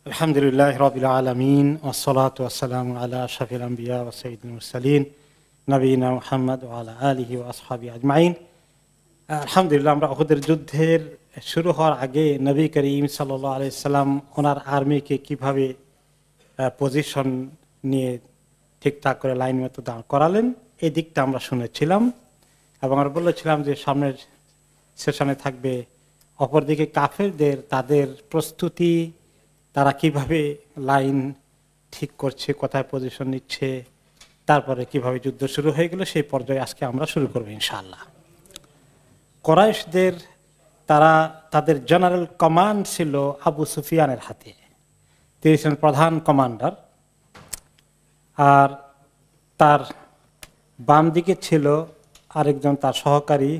আলহামদুলিল্লাহ রাব্বিল আলামিন ওয়াসসালাতু ওয়াসসালামু আলা আশরাফিল আম্বিয়া ওয়া সাইয়্যিদিল মুরসালিন নবিয়িনা মুহাম্মদ ওয়া আলা আলিহি ওয়া আসহাবিহি আজমাইন। আলহামদুলিল্লাহ, আমরা উহুদের যুদ্ধের শুরু হওয়ার আগে নবী করিম সাল্লাল্লাহু আলাইহি সাল্লাম ওনার আর্মিকে কিভাবে পজিশন নিয়ে ঠিকঠাক করে লাইন মতো দাঁড় করালেন, এই দিকটা আমরা শুনেছিলাম এবং আমরা বলেছিলাম যে সামনের সেশনে থাকবে অপরদিকে কাফেরদের তাদের প্রস্তুতি, তারা কিভাবে লাইন ঠিক করছে, কোথায় পজিশন নিচ্ছে, তারপরে কিভাবে যুদ্ধ শুরু হয়ে গেল সেই পর্যায়ে আজকে আমরা শুরু করব ইনশাআল্লাহ। কুরাইশদের তাদের জেনারেল কমান্ড ছিল আবু সুফিয়ানের হাতে, তিনি ছিলেন প্রধান কমান্ডার। আর তার বাম দিকে ছিল আরেকজন তার সহকারী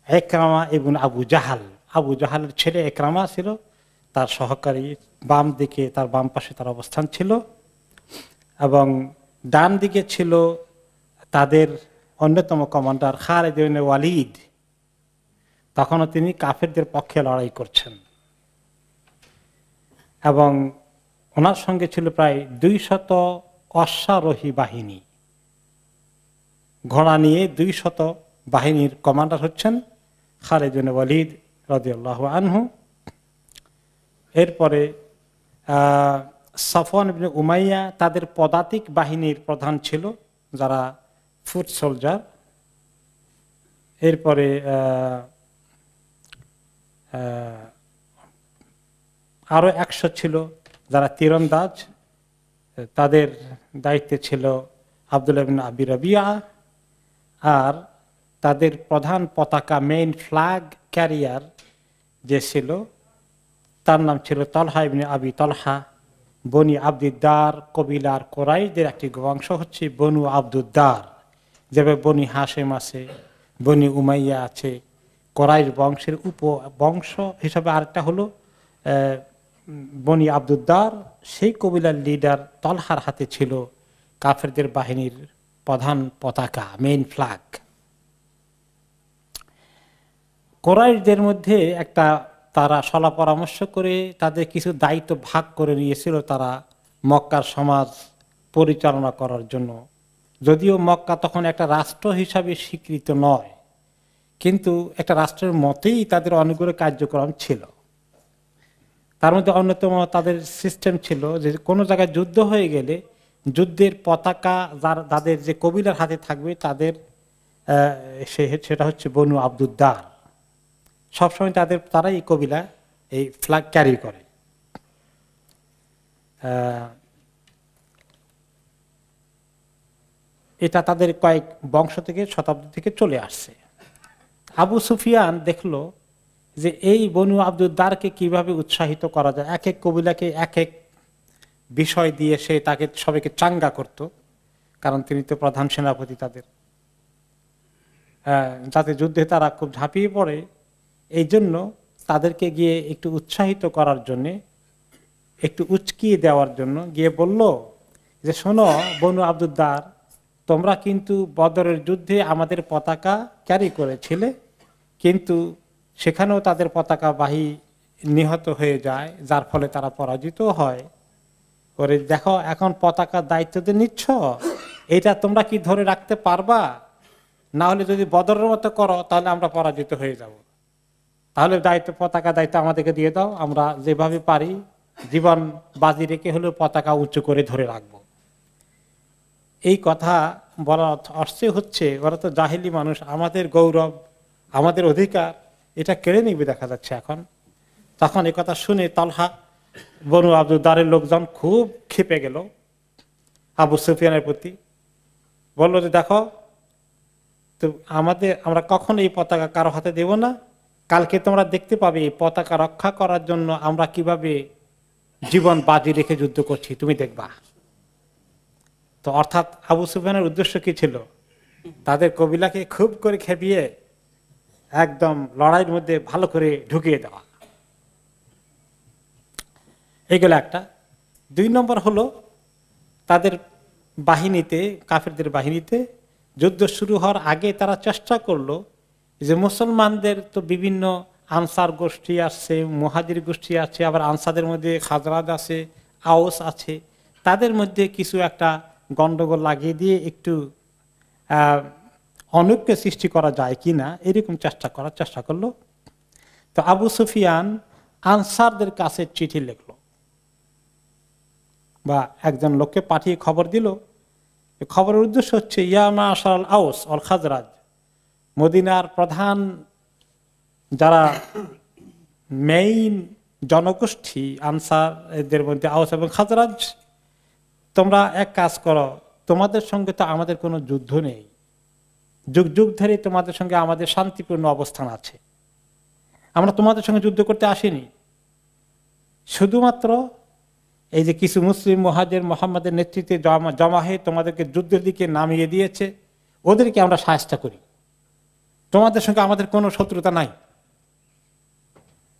একরামা এবং আবু জাহালের ছেলে একরামা ছিল তার সহকারী। বাম দিকে তার বাম পাশে তার অবস্থান ছিল এবং ডান দিকে ছিল তাদের অন্যতম কমান্ডার খালিদ ইবনে ওয়ালিদ। তখনও তিনি কাফেরদের পক্ষে লড়াই করছেন এবং ওনার সঙ্গে ছিল প্রায় 200 অশ্বারোহী বাহিনী, ঘোড়া নিয়ে 200 বাহিনীর কমান্ডার হচ্ছেন খালিদ ইবনে ওয়ালিদ রাদিয়াল্লাহু আনহু। এরপরে সাফওয়ান ইবনে উমাইয়া তাদের পদাতিক বাহিনীর প্রধান ছিল, যারা ফুট সোলজার। এরপরে আরো 100 ছিল যারা তীরন্দাজ, তাদের দায়িত্বে ছিল আব্দুল্লাহ ইবনে আবি রাবিয়া। আর তাদের প্রধান পতাকা, মেইন ফ্ল্যাগ ক্যারিয়ার যে ছিল, তার নাম ছিল তলহা ইবনে আবি তলহা। বনি আব্দুদ্দার কবিলার কোরাইশদের একটি বংশ হচ্ছে বনু আব্দুদ্দার, যেভাবে বনি হাশেম আছে, বনি উমাইয়া আছে, কোরাইশ বংশের উপবংশ হিসাবে আরেকটা হলো বনি আব্দুদ্দার। সেই কবিলার লিডার তলহার হাতে ছিল কাফেরদের বাহিনীর প্রধান পতাকা, মেইন ফ্ল্যাগ। কোরাইশদের মধ্যে তারা সলা পরামর্শ করে তাদের কিছু দায়িত্ব ভাগ করে নিয়েছিল তারা মক্কার সমাজ পরিচালনা করার জন্য। যদিও মক্কা তখন একটা রাষ্ট্র হিসাবে স্বীকৃত নয়, কিন্তু একটা রাষ্ট্রের মতেই তাদের অনেকগুলো কার্যক্রম ছিল। তার মধ্যে অন্যতম তাদের সিস্টেম ছিল যে কোনো জায়গায় যুদ্ধ হয়ে গেলে যুদ্ধের পতাকা যাদের যে কবিলার হাতে থাকবে তাদের সেটা হচ্ছে বনু আব্দুদ্দার। সবসময় তারা এই কবিলা এই ফ্ল্যাগ ক্যারি করে। এটা তাদের কয়েক বংশ থেকে শতাব্দী থেকে চলে আসছে। আবু সুফিয়ান দেখলো যে এই বনু আব্দুদ্দারকে কিভাবে উৎসাহিত করা যায়, এক এক কবিলাকে এক এক বিষয় দিয়ে সে তাকে সবাইকে চাঙ্গা করত, কারণ তিনি তো প্রধান সেনাপতি তাদের, যাতে যুদ্ধে তারা খুব ঝাঁপিয়ে পড়ে। এই জন্য তাদেরকে গিয়ে একটু উৎসাহিত করার জন্যে, একটু উচকিয়ে দেওয়ার জন্য গিয়ে বলল যে শোনো বনু আব্দুদ্দার, তোমরা কিন্তু বদরের যুদ্ধে আমাদের পতাকা ক্যারি করেছিলে, কিন্তু সেখানেও তাদের পতাকা বাহী নিহত হয়ে যায়, যার ফলে তারা পরাজিত হয়। ওরে দেখো, এখন পতাকার দায়িত্ব দিয়ে নিচ্ছ, এটা তোমরা কি ধরে রাখতে পারবা? না হলে যদি বদরের মতো করো তাহলে আমরা পরাজিত হয়ে যাব। তাহলে পতাকা দায়িত্ব আমাদেরকে দিয়ে দাও, আমরা যেভাবে পারি জীবন বাজি রেখে হলেও পতাকা উঁচু করে ধরে রাখবো। এই কথা বলার অর্থ হচ্ছে ওরা তো জাহেলি মানুষ, আমাদের গৌরব, আমাদের অধিকার এটা কেড়ে নিবে দেখা যাচ্ছে এখন। তখন এই কথা শুনে তলহা বনু আব্দুদ্দারের লোকজন খুব ক্ষেপে গেল আবু সুফিয়ানের প্রতি। বললো যে দেখো, তো আমরা কখন এই পতাকা কারো হাতে দেব না, কালকে তোমরা দেখতে পাবে এই পতাকা রক্ষা করার জন্য আমরা কিভাবে জীবন বাজি রেখে যুদ্ধ করছি, তুমি দেখবা। তো অর্থাৎ আবু সুফিয়ানের উদ্দেশ্য কি ছিল? তাদের কবিলাকে খুব করে খেপিয়ে একদম লড়াইয়ের মধ্যে ভালো করে ঢুকিয়ে দেওয়া। এইগুলো একটা। 2 নম্বর হলো তাদের বাহিনীতে, কাফেরদের বাহিনীতে যুদ্ধ শুরু হওয়ার আগে তারা চেষ্টা করলো যে মুসলমানদের তো বিভিন্ন আনসার গোষ্ঠী আসছে, মুহাজির গোষ্ঠী আছে, আবার আনসারদের মধ্যে খাজরাজ আছে, আওস আছে, তাদের মধ্যে কিছু একটা গন্ডগোল লাগিয়ে দিয়ে একটু অনৈক্য সৃষ্টি করা যায় কিনা এরকম চেষ্টা করলো। তো আবু সুফিয়ান আনসারদের কাছে চিঠি লিখলো বা একজন লোককে পাঠিয়ে খবর দিল। খবরের উদ্দেশ্য হচ্ছে, ইয়া মাশারাল আওস অল খাজরাজ, মদিনার প্রধান যারা মেইন জনগোষ্ঠী আনসার, এদের মধ্যে আওস এবং খাজরাজ, তোমরা এক কাজ করো, তোমাদের সঙ্গে তো আমাদের কোনো যুদ্ধ নেই, যুগ যুগ ধরে তোমাদের সঙ্গে আমাদের শান্তিপূর্ণ অবস্থান আছে, আমরা তোমাদের সঙ্গে যুদ্ধ করতে আসিনি, শুধুমাত্র এই যে কিছু মুসলিম মুহাজির মুহাম্মাদের নেতৃত্বে জমা হয়ে তোমাদেরকে যুদ্ধের দিকে নামিয়ে দিয়েছে, ওদেরকে আমরা সাহায্য করি, তোমাদের সঙ্গে আমাদের কোনো শত্রুতা নাই,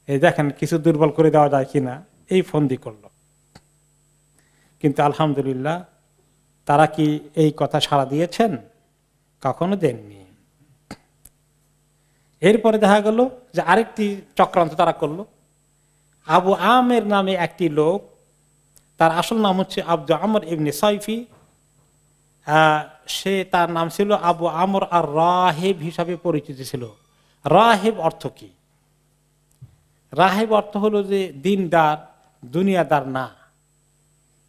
এই দেখেন কিছু দুর্বল করে দেওয়া যায় কিনা, এই ফন্দি করলো। কিন্তু আলহামদুলিল্লাহ তারা কি এই কথা সাড়া দিয়েছেন? কখনো দেননি। এরপরে দেখা গেল যে আরেকটি চক্রান্ত তারা করলো। আবু আমের নামে একটি লোক, তার আসল নাম হচ্ছে আব্দু আমর ইবনে সাইফি, সে তার নাম ছিল আবু আমর আর রাহেব হিসাবে পরিচিত ছিল। রাহেব অর্থ কি? রাহেব অর্থ হলো যে দিনদার, দুনিয়াদার না।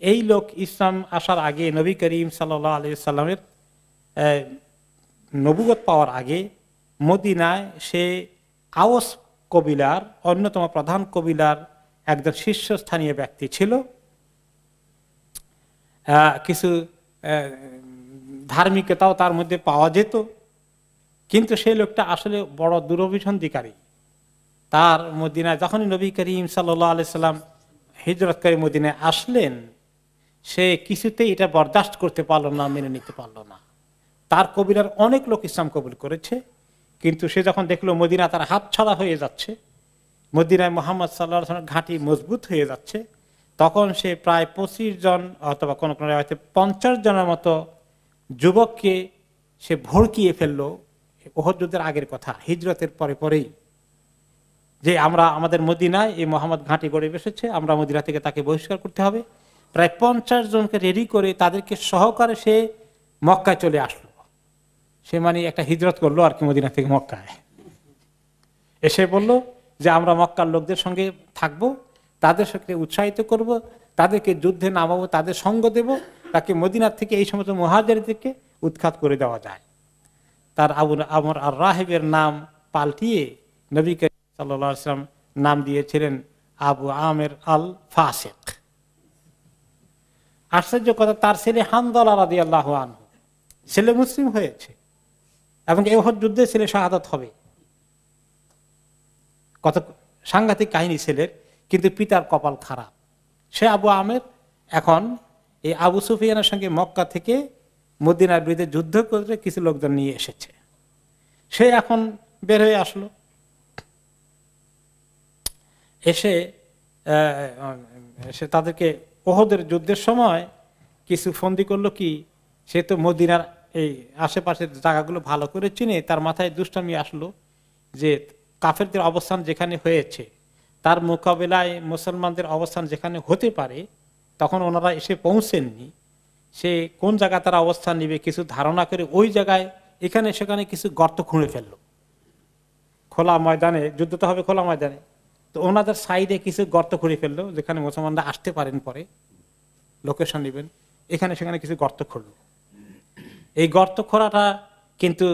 এই লোক ইসলাম আসার আগে, নবী করিম সাল্লাল্লাহু আলাইহি সাল্লামের নবুয়ত পাওয়ার আগে মদিনায় সে আওস কবিলার অন্যতম প্রধান কবিলার একজন শীর্ষস্থানীয় ব্যক্তি ছিল। কিছু ধার্মিকতাও তার মধ্যে পাওয়া যেত, কিন্তু সেই লোকটা আসলে বড় দুরভিসন্ধিকারী। তার মদিনায় যখনই নবী করিম সাল্লাল্লাহু আলাইহি সাল্লাম হিজরত করে মদিনায় আসলেন, সে কিছুতেই এটা বরদাস্ত করতে পারলো না, মেনে নিতে পারলো না। তার কবিলার অনেক লোক ইসলাম কবুল করেছে, কিন্তু সে যখন দেখলো মদিনা তার হাত ছাড়া হয়ে যাচ্ছে, মদিনায় মুহাম্মদ সাল্লাল্লাহু আলাইহি ওয়াসাল্লামের ঘাঁটি মজবুত হয়ে যাচ্ছে, তখন সে প্রায় 25 জন অথবা কোন কোন রাতে 50 জনের মতো যুবককে সে ভড়কিয়ে ফেললো। ওহদ যুদ্ধের আগের কথা, হিজরতের পরেই, যে আমরা আমাদের মদিনায় এই মোহাম্মদ ঘাঁটি গড়ে বসেছে, আমরা মদিনা থেকে তাকে বহিষ্কার করতে হবে। প্রায় 50 জনকে রেডি করে তাদেরকে সহকারে সে মক্কায় চলে আসলো। সে মানে একটা হিজরত করলো আর কি, মদিনা থেকে মক্কায় এসে বলল যে আমরা মক্কার লোকদের সঙ্গে থাকবো, তাদের সঙ্গে উৎসাহিত করব, তাদেরকে যুদ্ধে নামাবো, তাদের সঙ্গ দেব, তাকে মদিনার থেকে এই সমস্ত মুহাজিরদেরকে উৎখাত করে দেওয়া যায়। তার আবু আমর আর রাহেবের নাম পাল্টিয়ে নবী করিম সাল্লাল্লাহু আলাইহি ওয়াসাল্লাম নাম দিয়েছিলেন আবু আমের আল ফাসিক। আশ্চর্য কথা, তার ছেলে হানজালা রাদিয়াল্লাহু আনহু ছেলে মুসলিম হয়েছে এবং এই উহুদ যুদ্ধে ছেলে শাহাদাত হবে। কত সাংঘাতিক কাহিনী ছেলের, কিন্তু পিতার কপাল খারাপ। সে আবু আমের এখন এই আবু সুফিয়ানের সঙ্গে মক্কা থেকে মদিনার বিরুদ্ধে যুদ্ধ করে কিছু লোকজন নিয়ে এসেছে। সে এখন বের হয়ে আসলো, এসে তাদেরকে ওহদের যুদ্ধের সময় কিছু ফন্দি করলো কি, সে তো মদিনার এই আশেপাশের জায়গাগুলো ভালো করে চিনে, তার মাথায় দুষ্টামি আসলো যে কাফেরদের অবস্থান যেখানে হয়েছে তার মোকাবেলায় মুসলমানদের অবস্থান যেখানে হতে পারে, তখন ওনারা এসে পৌঁছেননি, সে কোন জায়গায় তারা অবস্থান নিবে কিছু ধারণা করে ওই জায়গায় এখানে সেখানে কিছু গর্ত খুঁড়ে ফেললো। খোলা ময়দানে যুদ্ধ তো হবে, খোলা ময়দানে, তো ওনাদের সাইডে কিছু গর্ত খুঁড়ে ফেললো যেখানে মুসলমানরা আসতে পারেন, পরে লোকেশন নেবেন, এখানে সেখানে কিছু গর্ত খুঁড়লো। এই গর্ত খোঁড়াটা কিন্তু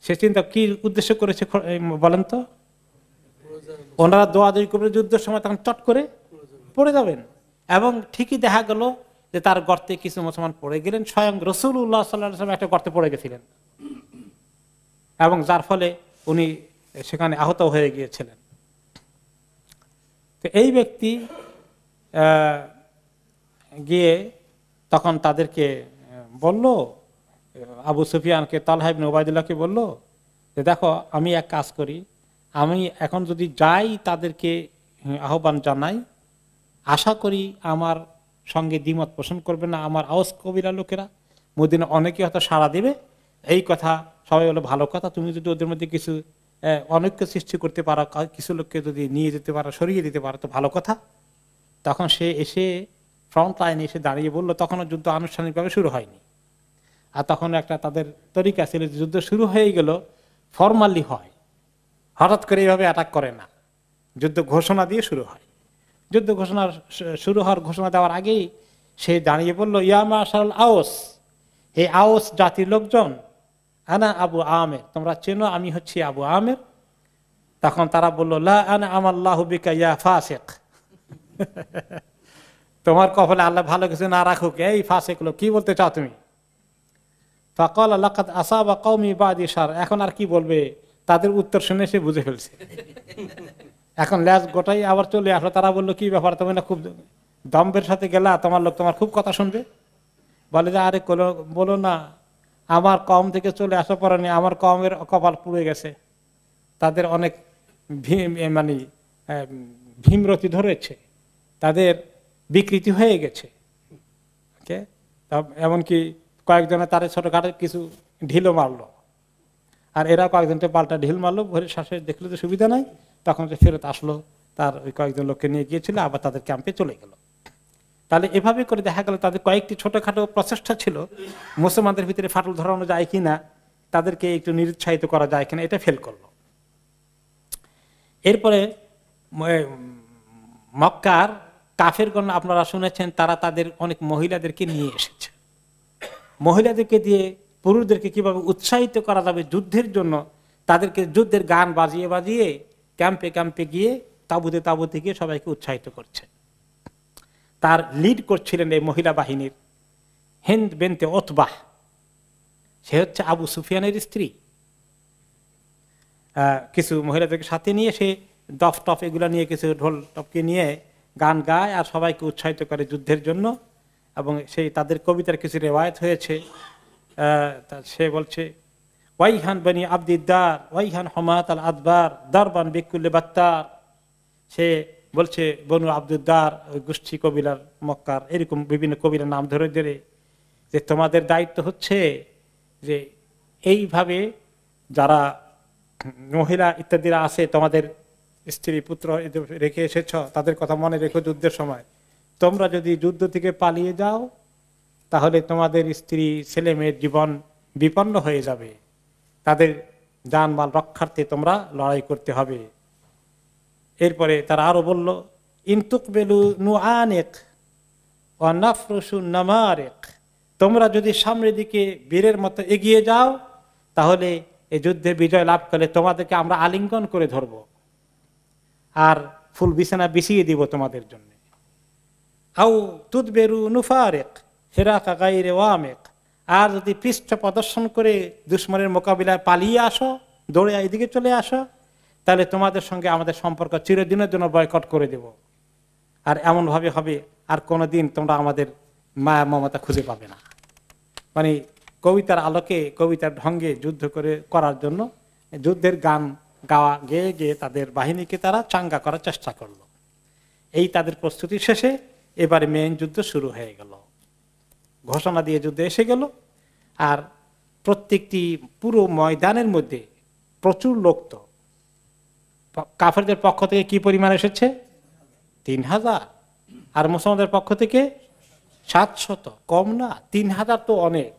সে চিন্তা কি উদ্দেশ্য করেছে বলেন তো? ওনারা দোয়াদুই করবে যুদ্ধের সময়, তখন চট করে পড়ে যাবেন। এবং ঠিকই দেখা গেল যে তার গর্তে কিছু মুসলমান পড়ে গেলেন, স্বয়ং রাসূলুল্লাহ সাল্লাল্লাহু আলাইহি ওয়াসাল্লাম একটা গর্তে পড়ে গেছিলেন এবং যার ফলে উনি সেখানে আহত হয়ে গিয়েছিলেন। তো এই ব্যক্তি গিয়ে তখন তাদেরকে বলল, আবু সুফিয়ানকে, তালহা ইবনে উবাইদুল্লাহকে বলল যে দেখো, আমি এক কাজ করি, আমি এখন যদি যাই তাদেরকে আহ্বান জানাই, আশা করি আমার সঙ্গে দ্বিমত পোষণ করবে না আমার আওস কবিরা লোকেরা, মদিনা অনেকে হয়তো সাড়া দেবে। এই কথা সবাই বলে ভালো কথা, তুমি যদি ওদের মধ্যে কিছু অনৈক্য সৃষ্টি করতে পারো, কিছু লোককে যদি নিয়ে যেতে পারো, সরিয়ে দিতে পারো তো ভালো কথা। তখন সে এসে ফ্রন্ট লাইনে এসে দাঁড়িয়ে বলল, তখনও যুদ্ধ আনুষ্ঠানিকভাবে শুরু হয়নি। আর তখন একটা তাদের তরিকা ছিল, যুদ্ধ শুরু হয়ে গেল ফরমালি হয়, হঠাৎ করে এইভাবে অ্যাটাক করে না, যুদ্ধ ঘোষণা দিয়ে শুরু হয়। যুদ্ধ ঘোষণা শুরু হওয়ার ঘোষণা দেওয়ার আগেই সে দাঁড়িয়ে বলল, ইয়া মাশারাল আওস, হে আওস জাতির লোকজন, আনা আবু আমের, তোমরা চেনো আমি হচ্ছি আবু আমের। তখন তারা বলল, লা আনা আমাল্লাহু বিকা ইয়া ফাসিক, তোমার কপালে আল্লাহ ভালো কিছু না রাখুক, এই ফাসিক লোক, কি বলতে চাও তুমি? ফাকাল লাকাদ আসাবা কওমি বাদি শার, এখন আর কি বলবে, তাদের উত্তর শুনে সে বুঝে ফেলছে। এখন ল্যাজ গোটাই আবার চলে আসলো। তারা বললো, কি ব্যাপার, তুমি না খুব দম্বের সাথে গেলা, তোমার লোক তোমার খুব কথা শুনবে। বলে যে, আরে বলো না, আমার কম থেকে চলে আসা পরে আমার কমের কপাল পুড়ে গেছে, তাদের অনেক মানে ভীমরতি ধরেছে, তাদের বিকৃতি হয়ে গেছে। এমনকি কয়েকজনে তার ছোটখাটো কিছু ঢিলও মারলো, আর এরা কয়েকজনকে পাল্টা ঢিল মারলো, ভরে শ্বাসে দেখলো যে সুবিধা নাই, তখন যে ফেরত আসলো, তার ওই কয়েকজন লোককে নিয়ে গিয়েছিল, আবার তাদের ক্যাম্পে চলে গেল। তাহলে এভাবে করে দেখা গেল তাদের কয়েকটি ছোটখাটো প্রচেষ্টা ছিল, মুসলমানদের ভিতরে ফাটল ধরানো যায় কিনা, তাদেরকে একটু নিরুৎসাহিত করা যায় কিনা, এটা ফেল করলো। এরপরে মক্কার কাফেরগণ, আপনারা শুনেছেন, তারা তাদের অনেক মহিলাদেরকে নিয়ে এসেছে। মহিলাদেরকে দিয়ে পুরুষদেরকে কিভাবে উৎসাহিত করা যাবে যুদ্ধের জন্য, তাদেরকে যুদ্ধের গান বাজিয়ে বাজিয়ে ক্যাম্পে ক্যাম্পে গিয়ে তাঁবুতে গিয়ে সবাইকে উৎসাহিত করছে। তার লিড করছিলেন এই মহিলা বাহিনীর হিন্দ বিনতে উতবাহ, সে হচ্ছে আবু সুফিয়ানের স্ত্রী। কিছু মহিলাদেরকে সাথে নিয়ে সে দফ টফ এগুলা নিয়ে, কিছু ঢোল টপকে নিয়ে গান গায় আর সবাইকে উৎসাহিত করে যুদ্ধের জন্য। এবং সেই তাদের কবিতার কিছু রেওয়ায়ত হয়েছে। সে বলছে, ওয়াইহান বনি আব্দিদ্দার ওয়াইহান হমাত আল আদবার দারবান বিকুল্লে বাত্তার। সে বলছে বনু আব্দুদ্দার, ওই গোষ্ঠী কবিলার মক্কার, এরকম বিভিন্ন কবিলার নাম ধরে ধরে, যে তোমাদের দায়িত্ব হচ্ছে যে এইভাবে যারা মহিলা ইত্যাদিরা আছে, তোমাদের স্ত্রী পুত্র রেখে এসেছ, তাদের কথা মনে রেখো, যুদ্ধের সময় তোমরা যদি যুদ্ধ থেকে পালিয়ে যাও তাহলে তোমাদের স্ত্রী ছেলে মেয়ের জীবন বিপন্ন হয়ে যাবে, তাদের জানমাল রক্ষার্থে তোমরা লড়াই করতে হবে। এরপরে তারা আরো বলল, ইনতুকবেলু নুআনেক ওয়া নাফরুসু নামারেক, তোমরা যদি সামনের দিকে বীরের মতো এগিয়ে যাও তাহলে এই যুদ্ধে বিজয় লাভ করলে তোমাদেরকে আমরা আলিঙ্গন করে ধরব আর ফুল বিছানা বিছিয়ে দিব তোমাদের জন্য। আও তুদবেরু নুফারেক ফিরাকা গায়রে ওয়ামেক, আর যদি পৃষ্ঠ প্রদর্শন করে দুশমনের মোকাবিলায় পালিয়ে আসো, দৌড়ে এদিকে চলে আসো, তাহলে তোমাদের সঙ্গে আমাদের সম্পর্ক চিরদিনের জন্য বয়কট করে দেব, আর এমন ভাবে হবে আর কোনোদিন তোমরা আমাদের মায়া মমতা খুঁজে পাবে না। মানে কবিতার আলোকে, কবিতার ঢঙ্গে যুদ্ধ করার জন্য যুদ্ধের গান গাওয়া গেয়ে গিয়ে তাদের বাহিনীকে তারা চাঙ্গা করার চেষ্টা করলো। এই তাদের প্রস্তুতি শেষে এবারে মেইন যুদ্ধ শুরু হয়ে গেল, ঘোষণা দিয়ে যুদ্ধ এসে গেল। আর প্রত্যেকটি পুরো ময়দানের মধ্যে প্রচুর লোক, তো কাফেরদের পক্ষ থেকে কি পরিমাণ এসেছে? 3000, আর মুসলমানদের পক্ষ থেকে 700, কম না, 3000 তো অনেক।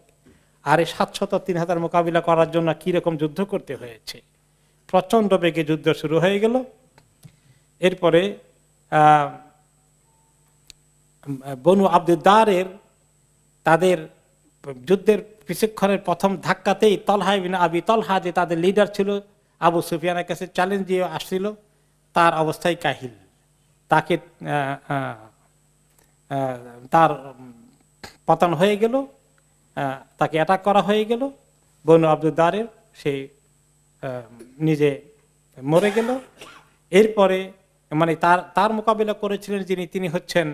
আর এই 700 3000 মোকাবিলা করার জন্য কিরকম যুদ্ধ করতে হয়েছে। প্রচন্ড বেগে যুদ্ধ শুরু হয়ে গেল। এরপরে বনু আব্দুদ্দারের তাদের যুদ্ধের কিছুক্ষণের প্রথম ধাক্কাতেই তলহা ইবনে আবি তলহা, যে তাদের লিডার ছিল, আবু সুফিয়ানের কাছে চ্যালেঞ্জ দিয়ে আসছিল, তার অবস্থায় কাহিল, তাকে তার পতন হয়ে গেল, তাকে অ্যাটাক করা হয়ে গেল। বনু আব্দুদ্দারের সে নিজে মরে গেল। এরপরে মানে তার মোকাবিলা করেছিলেন যিনি, তিনি হচ্ছেন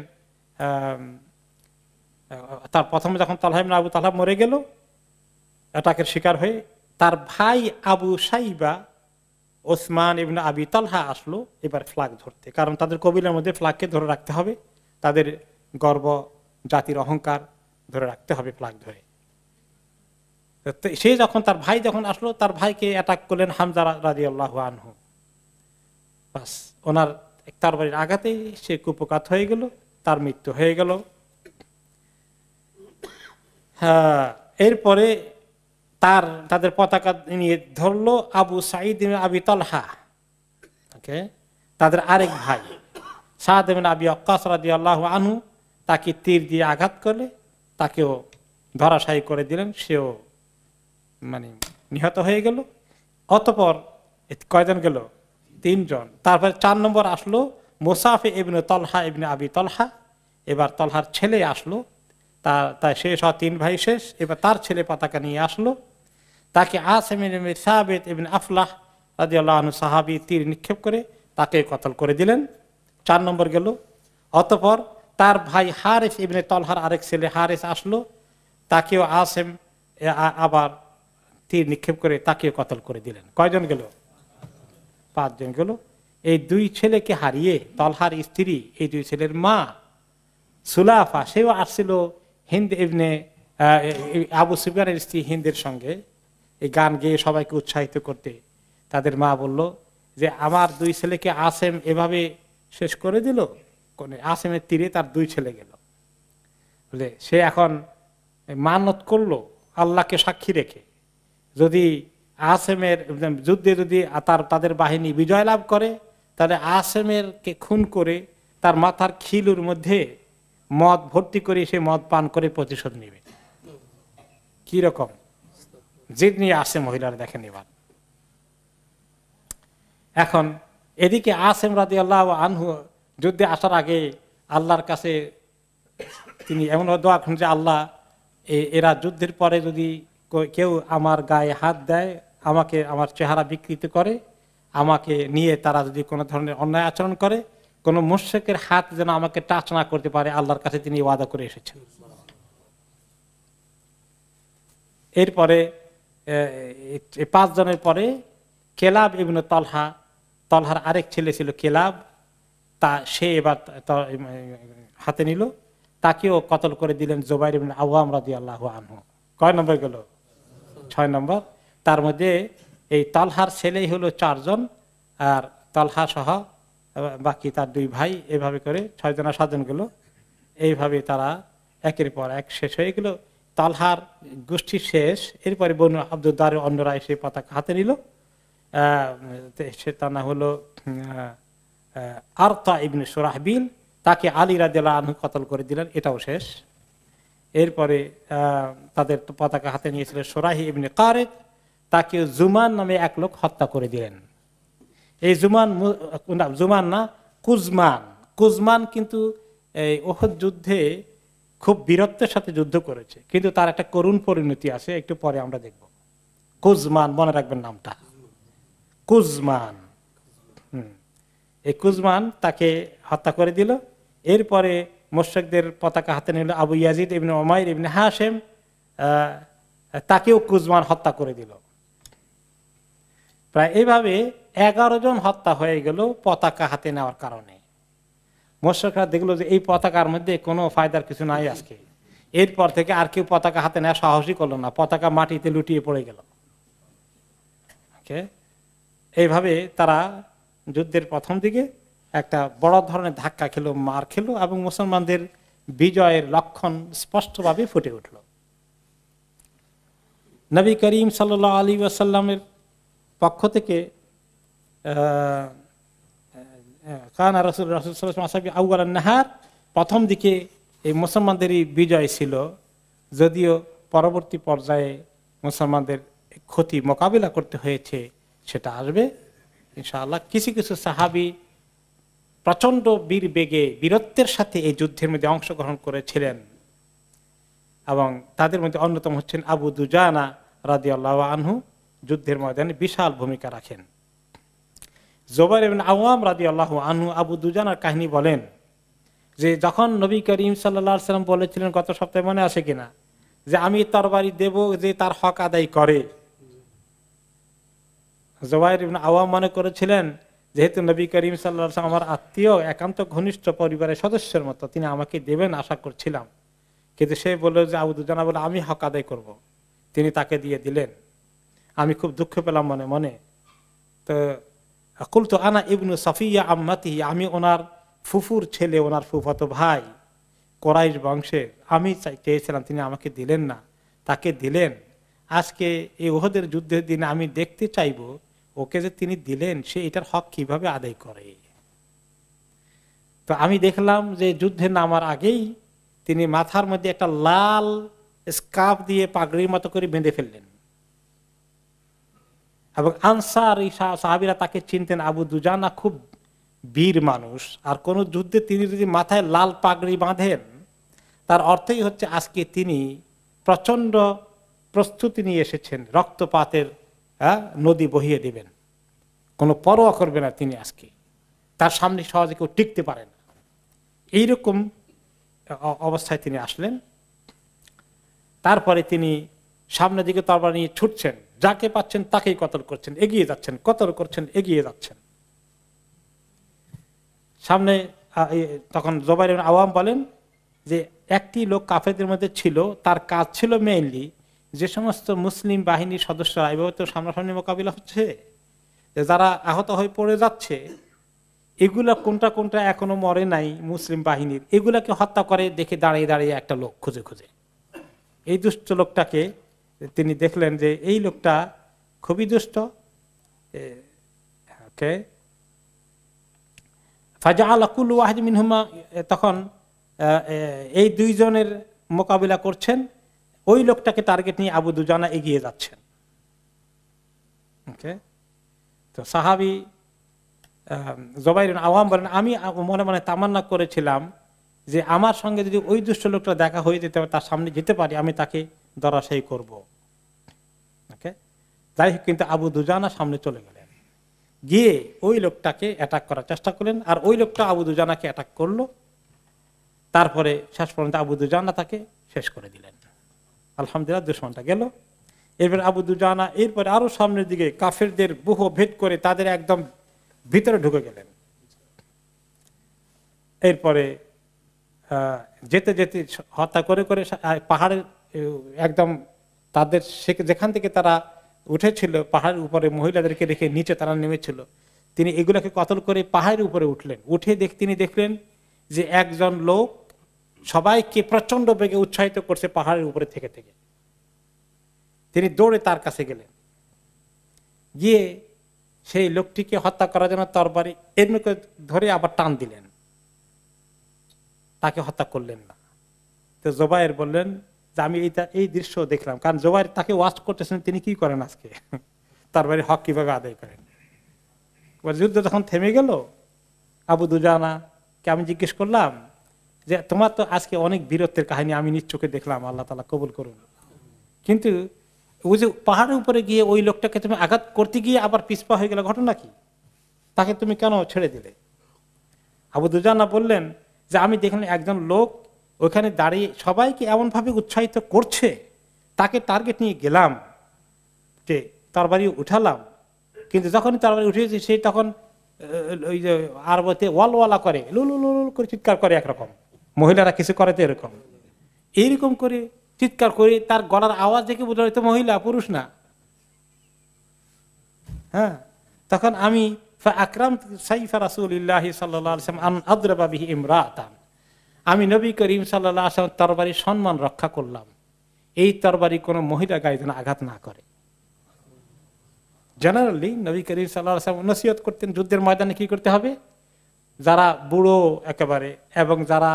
তার প্রথমে যখন তালহা ইবনে আবু তালহা মরে গেল অ্যাটাকের শিকার হয়ে, তার ভাই আবু সাইবা ওসমান ইবনে আবি তালহা আসলো এবার ফ্ল্যাগ ধরতে, কারণ তাদের কবিলার মধ্যে ফ্ল্যাগকে ধরে রাখতে হবে, তাদের গর্ব জাতির অহংকার ধরে রাখতে হবে ফ্ল্যাগ ধরে। সে যখন তার ভাই যখন আসলো, তার ভাইকে অ্যাটাক করলেন হামজা রাদিয়াল্লাহু আনহু। বাস, ওনার তরবারির আঘাতেই সে কুপকাত হয়ে গেল, তার মৃত্যু হয়ে গেল। হ্যাঁ, এরপরে তাদের পতাকা নিয়ে ধরলো আবু সাঈদ ইবনে আবি তালহা, ওকে, তাদের আরেক ভাই সাদ ইবনে আবি ওয়াক্কাস রাদিয়াল্লাহু আনহু, তাকে তীর দিয়ে আঘাত করলে তাকেও ধরাশায়ী করে দিলেন, সেও মানে নিহত হয়ে গেল। অতঃপর কয়জন গেল? 3 জন। তারপরে 4 নম্বর আসলো মুসাফে ইবনে তলহা ইবনে আবি তলহা। এবার তলহার ছেলে আসলো, তাই শেষ হয় 3 ভাই শেষ। এবার তার ছেলে পতাকা নিয়ে আসলো, তাকে আসিম ইবনে সাবিত ইবনে আফলাহ রাদিয়াল্লাহু আনহু সাহাবী তীর নিক্ষেপ করে তাকে কতল করে দিলেন। 4 নম্বর গেল। অতঃপর তার ভাই হারিস ইবনে তলহার আরেক ছেলে হারিস আসলো, তাকেও আসিম আবার তীর নিক্ষেপ করে তাকেও কতল করে দিলেন। কয়জন গেল? 5 জন গেল। এই 2 ছেলেকে হারিয়ে তলহার স্ত্রী, এই 2 ছেলের মা সুলাফা, সেও আসছিল হিন্দ ইবনে আবু সুফিয়ানের স্ত্রী হিন্দের সঙ্গে এই গান গেয়ে সবাইকে উৎসাহিত করতে। তাদের মা বলল যে আমার 2 ছেলেকে আসেম এভাবে শেষ করে দিল, আসেমের তীরে তার 2 ছেলে গেল। বলে সে এখন মানত করলো আল্লাহকে সাক্ষী রেখে, যদি আসেমের যুদ্ধে যদি তাদের বাহিনী বিজয় লাভ করে, তাহলে আসেমের কে খুন করে তার মাথার খিলুর মধ্যে মদ ভর্তি করে সে মদ পান করে প্রতিশোধ নেবে। কি রকম জিদ নিয়ে আসে মহিলারা, দেখেন। এবার এখন এদিকে আসেম রাদিয়াল্লাহু আনহু যুদ্ধে আসার আগে আল্লাহর কাছে তিনি এমন দোয়া করেন যে আল্লাহ, এরা যুদ্ধের পরে যদি কেউ আমার গায়ে হাত দেয়, আমাকে আমার চেহারা বিকৃত করে, আমাকে নিয়ে তারা যদি কোনো ধরনের অন্যায় আচরণ করে, কোন মুশরিকের হাত যেন আমাকে টাচ না করতে পারে, আল্লাহর কাছে তিনি ওয়াদা করে এসেছেন। এরপরে 5 জনের পরে কেলাব ইবনে তলহা, তলহার আরেক ছেলে ছিল কেলাব, সে এবার হাতে নিল, তাকেও কতল করে দিলেন জুবাইর ইবনে আওয়াম রাদিয়াল্লাহু আনহু। কয় নম্বর গেল? 6 নম্বর। তার মধ্যে এই তলহার ছেলেই হলো 4 জন, আর তলহা সহ বাকি তার 2 ভাই, এভাবে করে 6 জন 7 জন গেল। এইভাবে তারা একের পর এক শেষ হয়ে গেল। তলহার গোষ্ঠী শেষ। এরপরে বনু আব্দুদ্দারের অন্যরা এসে পতাকা হাতে নিল। সেটা না হলো আরতা ইবনে সুরাহবিল, তাকে আলী রাদিয়াল্লাহু আনহু কতল করে দিলেন, এটাও শেষ। এরপরে তাদের পতাকা হাতে নিয়েছিল সুরাহি ইবনে কারেদ, তাকে জুমান নামে এক লোক হত্যা করে দিলেন। এই জুমান না, কুজমান কিন্তু এই ওহদ যুদ্ধে খুব বীরত্বের সাথে যুদ্ধ করেছে, কিন্তু তার একটা করুণ পরিণতি আছে, একটু পরে আমরা দেখব। কুজমান, মনে রাখবেন নামটা, কুজমান। এই কুজমান তাকে হত্যা করে দিল। এরপরে মুশরিকদের পতাকা হাতে নিল আবু ইয়াজিদ ইবনে উমাইর ইবনে হাশেম, তাকেও কুজমান হত্যা করে দিল। প্রায় এইভাবে 11 জন হত্যা হয়ে গেল পতাকা হাতে নেওয়ার কারণে। মুশরিকরা দেখলো যে এই পতাকার মধ্যে কোনো ফায়দার কিছু নাই আজকে, এরপর থেকে আর কেউ পতাকা হাতে নেওয়া সাহসই করলো না, পতাকা মাটিতে লুটিয়ে পড়ে গেল। এইভাবে তারা যুদ্ধের প্রথম দিকে একটা বড় ধরনের ধাক্কা খেলো, মার খেলো, এবং মুসলমানদের বিজয়ের লক্ষণ স্পষ্টভাবে ফুটে উঠল। নবী করিম সাল্লাল্লাহু আলাইহি ওয়াসাল্লামের পক্ষ থেকে কানা রাসূল আউয়ালান নাহার, প্রথম দিকে এই মুসলমানদেরই বিজয় ছিল, যদিও পরবর্তী পর্যায়ে মুসলমানদের ক্ষতি মোকাবিলা করতে হয়েছে, সেটা আসবে ইনশাআল্লাহ। কিছু কিছু সাহাবী প্রচন্ড বীরত্বের সাথে এই যুদ্ধের মধ্যে অংশগ্রহণ করেছিলেন, এবং তাদের মধ্যে অন্যতম হচ্ছেন আবু দুজানা রাদিয়াল্লাহু আনহু, যুদ্ধের ময়দানে বিশাল ভূমিকা রাখেন। জুবাইর ইবনে আওয়াম রাদিয়াল্লাহু আনহু আবু দুজানার কাহিনী বলেন যে যখন নবী করিম সাল্লাল্লাহু আলাইহি ওয়াসাল্লাম বলেছিলেন, গত সপ্তাহে মনে আছে কিনা, যে আমি তরবারি দেব যে তার হক আদায় করে, জুবাইর ইবনে আওয়াম মনে করেছিলেন যেহেতু নবী করিম সাল্লাল্লাহু আলাইহি ওয়াসাল্লাম আমার আত্মীয়, একান্ত ঘনিষ্ঠ পরিবারের সদস্যের মতো, তিনি আমাকে দেবেন আশা করছিলাম। কিন্তু সে বলল যে আবু দুজানা বলে আমি হক আদায় করব। তিনি তাকে দিয়ে দিলেন। আমি খুব দুঃখ পেলাম মনে মনে। তো কুলতু আনা ইবনু সাফিয়া আম্মাতিহি, আমি ওনার ফুফুর ছেলে, ওনার ফুফাতো ভাই, কোরাইশ বংশের। আমি চেয়েছিলাম, তিনি আমাকে দিলেন না, তাকে দিলেন। আজকে এই উহুদের যুদ্ধের দিনে আমি দেখতে চাইব ওকে যে তিনি দিলেন সে এটার হক কিভাবে আদায় করে। তো আমি দেখলাম যে যুদ্ধে নামার আগেই তিনি মাথার মধ্যে একটা লাল স্কার্ফ দিয়ে পাগড়ির মতো করে বেঁধে ফেললেন, এবং আনসার এই সাহাবীরা তাকে চিনতেন। আবু দুজানা খুব বীর মানুষ, আর কোন যুদ্ধে তিনি যদি মাথায় লাল পাগড়ি বাঁধেন তার অর্থই হচ্ছে আজকে তিনি প্রচন্ড প্রস্তুতি নিয়ে এসেছেন, রক্তপাতের নদী বহিয়ে দিবেন, কোনো পরোয়া করবে না তিনি। আজকে তার সামনে সহজে কেউ টিকতে পারে না, এইরকম অবস্থায় তিনি আসলেন। তারপরে তিনি সামনের দিকে তরবারি নিয়ে ছুটছেন, যাকে পাচ্ছেন তাকেই কতল করছেন, এগিয়ে যাচ্ছেন, কতল করছেন, এগিয়ে যাচ্ছেন। সামনে তখন জুবাইর ইবনে আওয়াম বলেন যে একটি লোক কাফেরদের মধ্যে ছিল, তার কাজ ছিল মেইনলি যে সমস্ত মুসলিম বাহিনীর সদস্যরা, এভাবে তো সামনাসামনি মোকাবিলা হচ্ছে, যারা আহত হয়ে পড়ে যাচ্ছে, এগুলা কোনটা কোনটা এখনো মরে নাই মুসলিম বাহিনীর, এগুলাকে হত্যা করে দেখে দাঁড়িয়ে দাঁড়িয়ে একটা লোক খুঁজে খুঁজে এই দুষ্ট লোকটাকে তিনি দেখলেন যে এই লোকটা খুবই দুষ্ট। তখন এই দুইজনের মোকাবিলা করছেন, ওই লোকটাকে টার্গেট নিয়ে আবু দুজানা এগিয়ে যাচ্ছেন। তো সাহাবী জুবাইর ইবনে আওয়াম বলেন, আমি মনে মনে তামান্না করেছিলাম যে আমার সঙ্গে যদি ওই দুষ্ট লোকটা দেখা হয়ে যেতে পারে, তার সামনে যেতে পারি, আমি তাকে ধরাশায়ী করব। যাই হোক, কিন্তু আবু দুজানা সামনে চলে গেলেন, গিয়ে ওই লোকটাকে অ্যাটাক করার চেষ্টা করলেন, আর ওই লোকটা আবু দুজানাকে অ্যাটাক করলো। তারপরে শেষ পর্যন্ত আবু দুজানা তাকে শেষ করে দিলেন। আলহামদুলিল্লাহ, দুশমনটা গেল। এরপরে আবু দুজানা এরপরে আরো সামনের দিকে কাফেরদের বুহ ভেদ করে তাদের একদম ভিতরে ঢুকে গেলেন। এরপরে যেতে যেতে হত্যা করে করে পাহাড়ের একদম তাদের যেখান থেকে তারা উঠেছিল, পাহাড়ের উপরে মহিলাদেরকে রেখে নিচে তারা নেমেছিল, তিনি এগুলাকে কতল করে পাহাড়ের উপরে উঠলেন। উঠে তিনি দেখলেন যে একজন লোক সবাইকে প্রচন্ড বেগে উৎসাহিত করছে পাহাড়ের উপরে থেকে থেকে। তিনি দৌড়ে তার কাছে গেলেন, গিয়ে সেই লোকটিকে হত্যা করার জন্য তরবারি এমনিকে ধরে আবার টান দিলেন, তাকে হত্যা করলেন না। তো জুবাইর বললেন যে আমি এই দৃশ্য দেখলাম, কারণ জুবাইর তাকে ওয়াচ করতেছেন তিনি কি করেন আজকে, তরবারি হক কিভাবে আদায় করেন। যুদ্ধ যখন থেমে গেল, আবু দুজানাকে আমি জিজ্ঞেস করলাম যে তোমার তো আজকে অনেক বীরত্বের কাহিনী আমি নিজ চোখে দেখলাম, আল্লাহ তাআলা কবুল করুন, কিন্তু ওই যে পাহাড়ের উপরে গিয়ে ওই লোকটাকে তুমি আঘাত করতে গিয়ে আবার পিছপা হয়ে গেল, ঘটনা কি? তাকে তুমি কেন ছেড়ে দিলে? আবু দুজানা বললেন যে আমি দেখলাম একজন লোক ওখানে দাঁড়িয়ে সবাইকে এমন ভাবে উৎসাহিত করছে, তাকে টার্গেট নিয়ে গেলাম, যে তরবারি উঠালাম, কিন্তু যখনই তরবারি উঠেছি সে তখন ওই যে আরবতে ওয়ালওয়ালা করে, লুলুলুল করে চিৎকার করে, একরকম মহিলারা কিছু করে তো এরকম, এইরকম করে চিৎকার করে, তার গলার আওয়াজ দেখে বোঝা হয়তো মহিলা, পুরুষ না। হ্যাঁ, তখন আমি আকরাম সাইফা রাসূলুল্লাহ সাল্লাল্লাহু আলাইহি ওয়াসাল্লাম আন আদরাবা বিহি ইমরাতান, আমি নবী করিম সাল্লাল্লাহু আলাইহি ওয়াসাল্লাম তরবারির সম্মান রক্ষা করলাম, এই তরবারি কোনো মহিলা গায়ে যেন আঘাত না করে। জেনারেলি নবী করিম সাল্লাল্লাহু আলাইহি ওয়াসাল্লাম নসিহত করতেন যুদ্ধের ময়দানে কি করতে হবে, যারা বুড়ো একেবারে এবং যারা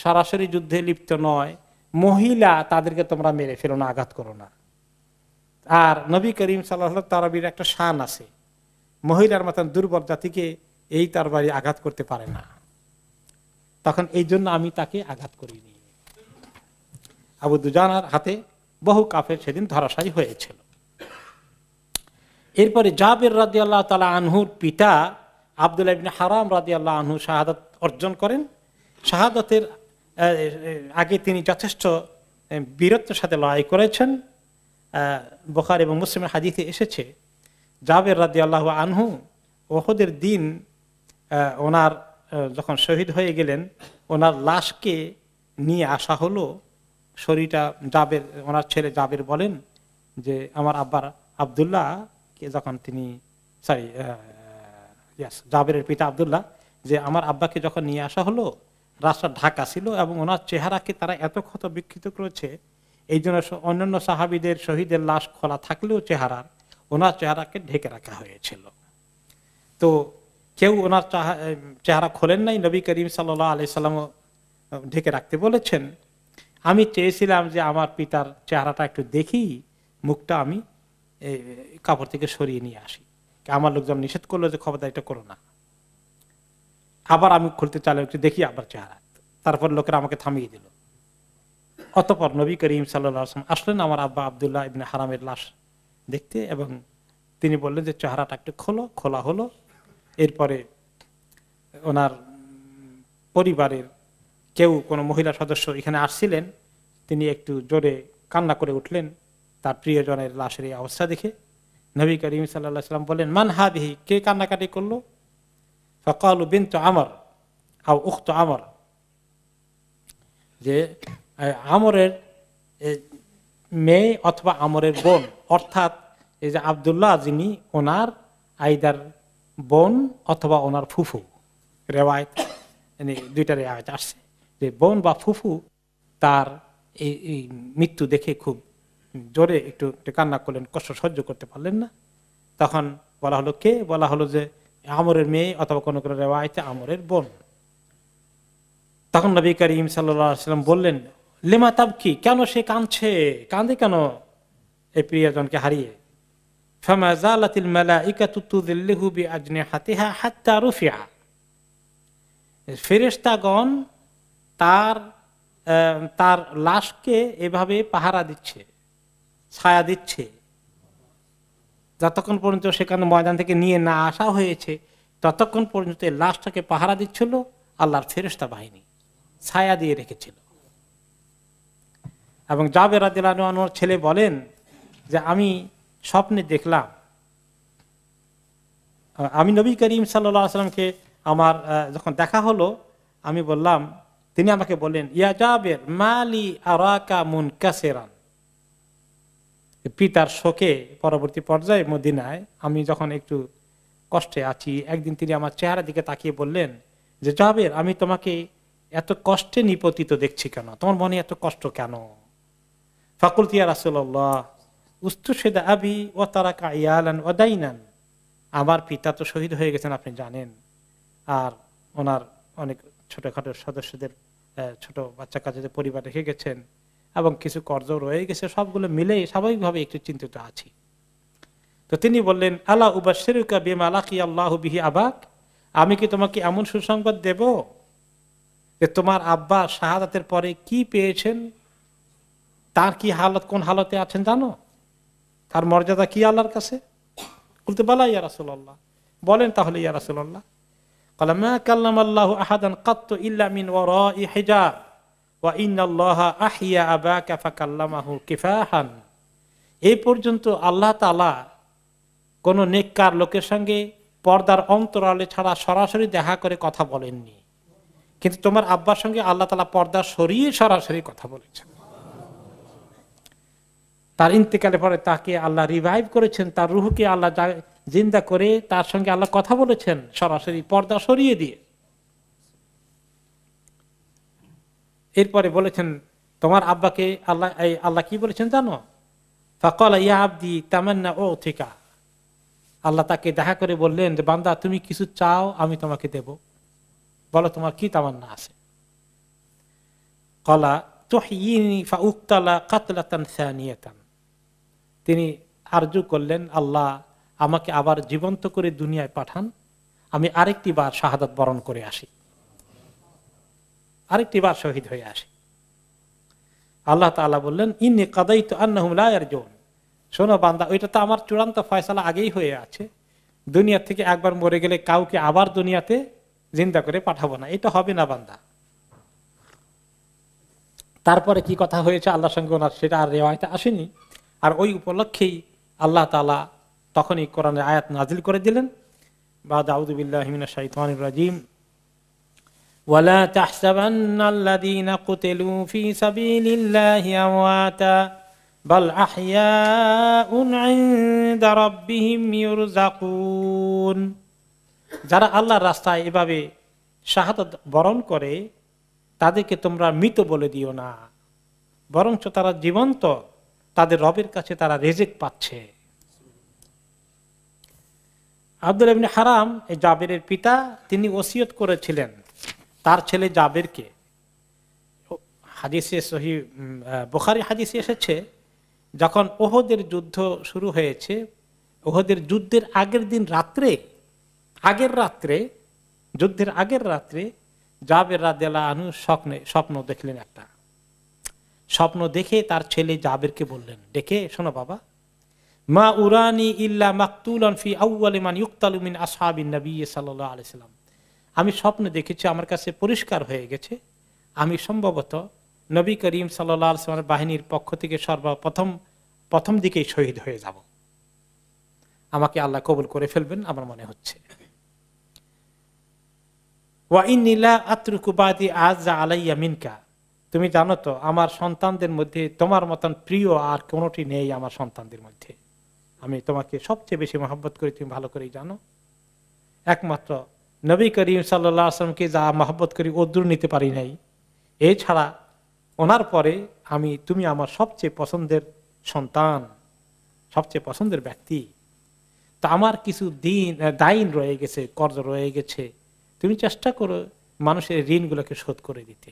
সরাসরি যুদ্ধে লিপ্ত নয়, মহিলা, তাদেরকে তোমরা মেরে ফেলো না, আঘাত করো না। আর নবী করিম সাল্লাল্লাহু আলাইহি ওয়াসাল্লাম তরবারির একটা শান আছে, মহিলার মতন দুর্বল জাতিকে এই তরবারি আঘাত করতে পারে না, তখন এই জন্য আমি তাকে আঘাত করিনি। আবু দুজানার হাতে বহু কাফের সেদিন ধরাশায়ী হয়েছিল। এরপরে জাবের রাদিয়াল্লাহু তাআলা আনহুর পিতা আব্দুল্লাহ ইবনে হারাম রাদিয়াল্লাহু আনহু শাহাদাত অর্জন করেন। শাহাদাতের আগে তিনি যথেষ্ট বীরত্বের সাথে লড়াই করেছেন। বুখারী এবং মুসলিমের হাদিসে এসেছে জাবের রাদিয়াল্লাহু আনহু উহুদের দিন ওনার যখন শহীদ হয়ে গেলেন, ওনার লাশকে নিয়ে আসা হলো। শরীরটা জাবের, ওনার ছেলে জাবের বলেন যে আমার আব্বার আব্দুল্লাহ কে যখন তিনি জাবেরের পিতা আব্দুল্লাহ, যে আমার আব্বাকে যখন নিয়ে আসা হলো, রাস্তা ঢাকা ছিল এবং ওনার চেহারাকে তারা এত ক্ষত বিক্ষত করেছে, এই জন্য অন্যান্য সাহাবীদের শহীদের লাশ খোলা থাকলেও ওনার চেহারাকে ঢেকে রাখা হয়েছিল। তো কেউ ওনার চেহারা খোলেন নাই, নবী করিম সাল্লাল্লাহু আলাইহি সাল্লাম ঢেকে রাখতে বলেছেন। আমি চেয়েছিলাম যে আমার পিতার চেহারাটা একটু দেখি, মুখটা আমি কাপড় থেকে সরিয়ে নিয়ে আসি। আমার লোকজন নিষেধ করলো যে খবরদার এটা করো না। আবার আমি খুলতে চাইলাম, একটু দেখি আবার চেহারা। তারপর লোকেরা আমাকে থামিয়ে দিল। অতঃপর নবী করিম সাল্লাল্লাহু আলাইহি ওয়াসাল্লাম আসলেন আমার আব্বা আব্দুল্লাহ ইবনে হারামের লাশ দেখতে, এবং তিনি বললেন যে চেহারাটা একটু খোলা হলো। এরপরে ওনার পরিবারের কেউ, কোনো মহিলা সদস্য এখানে আসছিলেন, তিনি একটু জোরে কান্না করে উঠলেন তার প্রিয়জনের লাশের এই অবস্থা দেখে। নবী করিম সাল্লাল্লাহু আলাইহি ওয়াসাল্লাম বললেন, মান হাদিহি, কে কান্নাকাটি করলো? ফাকালু বিনতু আমর আও উখতু আমর, যে আমরের মেয়ে অথবা আমরের বোন, অর্থাৎ এই যে আব্দুল্লাহ যিনি, ওনার আইদার বোন অথবা ওনার ফুফু। রেওয়ায়েত, দুইটা রেওয়ায়েত আসছে যে বোন বা ফুফু তার এই মৃত্যু দেখে খুব জোরে একটু কান্না করলেন, কষ্ট সহ্য করতে পারলেন না। তখন বলা হলো কে? বলা হলো যে আমরের মেয়ে অথবা কোনো কোনো রেওয়ায়েতে আমরের বোন। তখন নবী করিম সাল্লাল্লাহু আলাইহি ওয়াসাল্লাম বললেন, লিমা তাবকি, কেন সে কাঁদে কেন এই প্রিয়জনকে হারিয়ে? ফামা যালাতিল মালাইকাতু তুযিল্লুহু বিআজনিহাতিহা হাত্তা রুফিআ, ফেরেশতাগণ তার লাশকে এভাবে পাহারা দিচ্ছে, ছায়া দিচ্ছে, যতক্ষণ পর্যন্ত সেখানে ময়দান থেকে নিয়ে না আসা হয়েছে ততক্ষণ পর্যন্ত লাশটাকে পাহারা দিচ্ছিল আল্লাহর ফেরেশতা বাহিনী, ছায়া দিয়ে রেখেছিল। এবং জাবের রাদিয়াল্লাহু আনহুর ছেলে বলেন যে আমি স্বপ্নে দেখলাম, আমি নবী করিম সাল্লাল্লাহু আলাইহি ওয়াসাল্লামকে আমার যখন দেখা হলো, আমি বললাম, তিনি আমাকে বললেন, ইয়া জাবের মালি আরাকা মুনকাসিরান, পিতার শোকে পরবর্তী পর্যায়ে মদিনায় আমি যখন একটু কষ্টে আছি, একদিন তিনি আমার চেহারা দিকে তাকিয়ে বললেন যে জাবের, আমি তোমাকে এত কষ্টে নিপতিত দেখছি কেন, তোমার মনে এত কষ্ট কেন? ফাকুলতু ইয়া রাসূলুল্লাহ উস্তুশহিদা আবি ওয়া তারাকা ইয়ালান ওয়া দাইনান, আমার পিতা তো শহীদ হয়ে গেছেন আপনি জানেন, আর ওনার অনেক ছোটখাটো সদস্যদের, ছোট বাচ্চা কাচ্চাদের পরিবার রেখে গেছেন, এবং কিছু কর্জ রয়ে গেছে, সবগুলো মিলে স্বাভাবিকভাবে একটু চিন্তিত আছি। তো তিনি বললেন, আলা উবাশশিরুকা বিমা লাকিয়াল্লাহু বিহি আবাক, আমি কি তোমাকে এমন সুসংবাদ দেব যে তোমার আব্বা শাহাদাতের পরে কি পেয়েছেন, তার কি হালত, কোন হালতে আছেন জানো, তার মর্যাদা কি আল্লাহর কাছে? বলতে বলা ইয়া রাসূলুল্লাহ, বলেন তাহলে ইয়া রাসূলুল্লাহ। ক্বালা মা কাল্লামাল্লাহু আহাদান কাত্তু ইল্লা মিন ওয়ারাই হিজাব ওয়া ইন্নাল্লাহা আহইয়া আবাকা ফাকাল্লামাহু কিফাহান, এই পর্যন্ত আল্লাহ তাআলা কোন নেককার লোকের সঙ্গে পর্দার অন্তরালে ছাড়া সরাসরি দেখা করে কথা বলেননি, কিন্তু তোমার আব্বার সঙ্গে আল্লাহ তাআলা পর্দা সরিয়ে সরাসরি কথা বলেছেন। তার ইন্তেকালের পরে তাকে আল্লাহ রিভাইভ করেছেন, তার রুহকে আল্লাহ জিন্দা করে তার সঙ্গে আল্লাহ কথা বলেছেন সরাসরি, পর্দা সরিয়ে দিয়ে। এরপরে বলেছেন তোমার আব্বাকে আল্লাহ কি বলেছেন জানো? ফাকালা ইয়া আবদি তামান্না উতিকা, আল্লাহ তাকে দেখা করে বললেন যে বান্দা তুমি কিছু চাও আমি তোমাকে দেব, বলো তোমার কি তামান্না আছে। ক্বালা তুহয়িনি ফাউক্তালা কাতলাতান সানিয়াতান, তিনি আরজু করলেন আল্লাহ আমাকে আবার জীবন্ত করে দুনিয়ায় পাঠান, আমি আরেকটি বার শাহাদাত বরণ করে আসি, আরেকটি বার শহীদ হয়ে আসি। আল্লাহ তাআলা বললেন, ইন্নী কাদাইতু আন্নাহুম লা ইয়ারজুন, শোনো বান্দা, ওইটা তো আমার চূড়ান্ত ফয়সালা আগেই হয়ে আছে, দুনিয়া থেকে একবার মরে গেলে কাউকে আবার দুনিয়াতে জিন্দা করে পাঠাবো না, এটা হবে না বান্দা। তারপরে কি কথা হয়েছে আল্লাহর সঙ্গে ওনার, সেটা আর রিওয়ায়াতে আসেনি। আর ওই উপলক্ষেই আল্লাহ তাআলা তখনই কোরআনের আয়াত নাজিল করে দিলেন, বাদ আউযু বিল্লাহি মিনাশ শাইতানির রাজিম, ওয়ালা তাহসাবান্নাল্লাযীনা কুতিলু ফী সাবিলিল্লাহি আমওয়াতা বাল আহইয়াউন ইনদা রাব্বিহিম ইউরযাকুন। যারা আল্লাহর রাস্তায় এভাবে শাহাদাত বরণ করে তাদেরকে তোমরা মৃত বলে দিও না, বরঞ্চ তারা জীবন্ত, তাদের রবের কাছে তারা রিজিক পাচ্ছে। আব্দুল্লাহ ইবনে হারাম, এই জাবেরের পিতা, তিনি ওসিয়ত করেছিলেন তার ছেলে জাবেরকে। হাদিসে সহিহ বুখারী হাদিসে এসেছে, যখন ওহদের যুদ্ধ শুরু হয়েছে, ওহদের যুদ্ধের আগের দিন রাত্রে, যুদ্ধের আগের রাত্রে জাবের রাদিয়াল্লাহু আনহু স্বপ্ন দেখলেন। একটা স্বপ্ন দেখে তার ছেলে জাবেরকে বললেন, ডেকে, শোনো বাবা, মা উরানি ইল্লা মাকতুলান ফি আউয়ালি মান ইউকতালু মিন আসহাবিন নবী সাল্লাল্লাহু আলাইহি সাল্লাম। আমি স্বপ্নে দেখেছি, আমার কাছে পরিষ্কার হয়ে গেছে, আমি সম্ভবত নবী করিম সাল্লাল্লাহু আলাইহি ওয়াসাল্লামের বাহিনীর পক্ষ থেকে প্রথম দিকেই শহীদ হয়ে যাব। আমাকে আল্লাহ কবুল করে ফেলবেন আমার মনে হচ্ছে। ওয়া ইন্নী লা আতরুকু বাদি আযা আলাইয়া মিনকা। তুমি জানো তো আমার সন্তানদের মধ্যে তোমার মতন প্রিয় আর কোনটি নেই। আমার সন্তানদের মধ্যে আমি তোমাকে সবচেয়ে বেশি মহব্বত করি, তুমি ভালো করেই জানো। একমাত্র নবী করিম সাল্লাল্লাহু আলাইহি ওয়াসাল্লামকে যা মহব্বত করি ও দূর নিতে পারি নাই। এছাড়া ওনার পরে তুমি আমার সবচেয়ে পছন্দের সন্তান, সবচেয়ে পছন্দের ব্যক্তি। তা আমার কিছু দাইন রয়ে গেছে, কর্জ রয়ে গেছে, তুমি চেষ্টা করো মানুষের ঋণগুলোকে শোধ করে দিতে।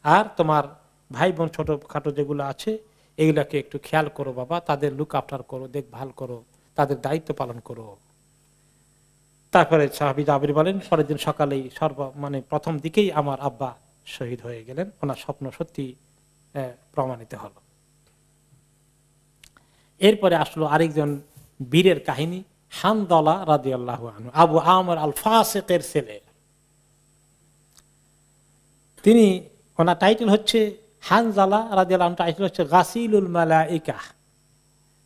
আর তোমার ভাই বোন ছোটখাটো যেগুলো আছে এগুলাকে একটু খেয়াল করো বাবা, তাদের লুক আফটার করো, দেখভাল করো, তাদের দায়িত্ব পালন করো। তারপরে সাহাবী জাবের বলেন, পরের দিন সকালেই প্রথম দিকেই আমার আব্বা শহীদ হয়ে গেলেন। ওনার স্বপ্ন সত্যি প্রমাণিত হলো। এরপরে আসলো আরেকজন বীরের কাহিনী, হানজালা রাদিয়াল্লাহু আনহু, আবু আমর আল ফাসিকের ছেলে। তিনি, ওনার টাইটেল হচ্ছে হানজালা রাদিয়াল্লাহু আনহু, টাইটেল হচ্ছে গাসিলুল মালাইকা।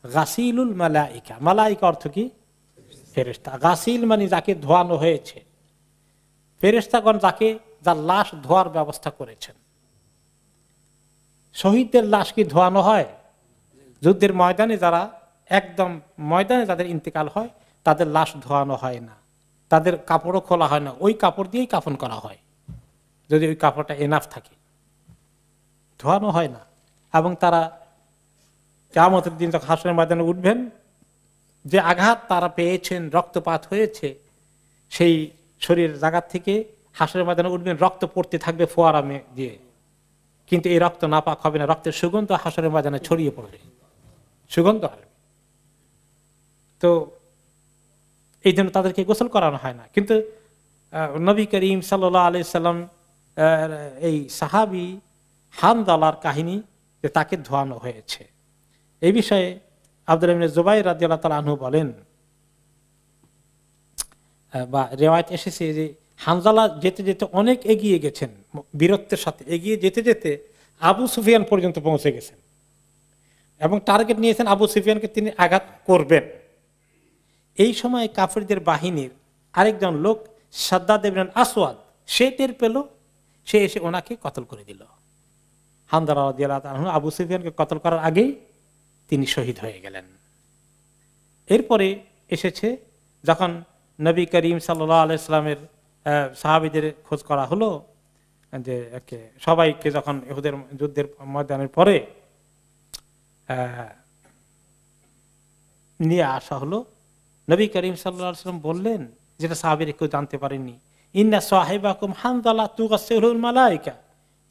গাসিলুল মালাইকা, মালাইকা অর্থ কি? ফেরেশতা। গাসিল মানে যাকে ধোয়ানো হয়েছে, ফেরেশতাগণ যার লাশ ধোয়ার ব্যবস্থা করেছেন। শহীদদের লাশ কি ধোয়ানো হয়? যুদ্ধের ময়দানে যাদের ইন্তেকাল হয় তাদের লাশ ধোয়ানো হয় না, তাদের কাপড়ও খোলা হয় না, ওই কাপড় দিয়েই কাফন করা হয়, যদি ওই কাপড়টা এনাফ থাকে, ধোয়ানো হয় না। এবং তারা কিয়ামতের দিন যখন হাসরের ময়দানে উঠবেন, যে আঘাত তারা পেয়েছেন, রক্তপাত হয়েছে, সেই শরীরের জায়গা থেকে হাসরের ময়দানে উঠবেন, রক্ত পড়তে থাকবে ফোয়ারা দিয়ে, কিন্তু এই রক্ত নাপাক হবে না, রক্তের সুগন্ধ হাসরের ময়দানে ছড়িয়ে পড়বে, সুগন্ধ আসবে। তো এই জন্য তাদেরকে গোসল করানো হয় না। কিন্তু নবী করিম সাল্লাল্লাহু আলাইহি সাল্লাম এই সাহাবী হানজালার কাহিনী, যে তাকে ধোয়ানো হয়েছে, এই বিষয়ে আব্দুল্লাহ ইবনে জুবাইর রাদিয়াল্লাহু তাআলা আনহু বলেন, বা রিওয়ায়াত এসেছে যে হানজালা যেতে যেতে অনেক এগিয়ে গেছেন, বীরত্বের সাথে এগিয়ে যেতে যেতে আবু সুফিয়ান পর্যন্ত পৌঁছে গেছেন এবং টার্গেট নিয়েছেন আবু সুফিয়ানকে তিনি আঘাত করবেন। এই সময় কাফিরদের বাহিনীর আরেকজন লোক সাদ্দাদ ইবনে আসওয়াদ, সে টের পেল, সে এসে ওনাকে কতল করে দিল। হানজালা রাদিয়াল্লাহু তাআলা আনহু আবু সুফিয়ানকে কতল করার আগেই তিনি শহীদ হয়ে গেলেন। এরপরে এসেছে যখন নবী করিম সাল্লাল্লাহু আলাইহি সাল্লামের সাহাবীদের খোঁজ করা হলো, যে সবাইকে যখন ইহুদের যুদ্ধের ময়দানের পরে নিয়ে আসা হলো, নবী করিম সাল্লাল্লাহু আলাইহি সাল্লাম বললেন, যেটা সাহাবীরা কেউ জানতে পারেননি, ইন্না সাহিবাকুম হানজালা তুগাসসিলুল মালাইকা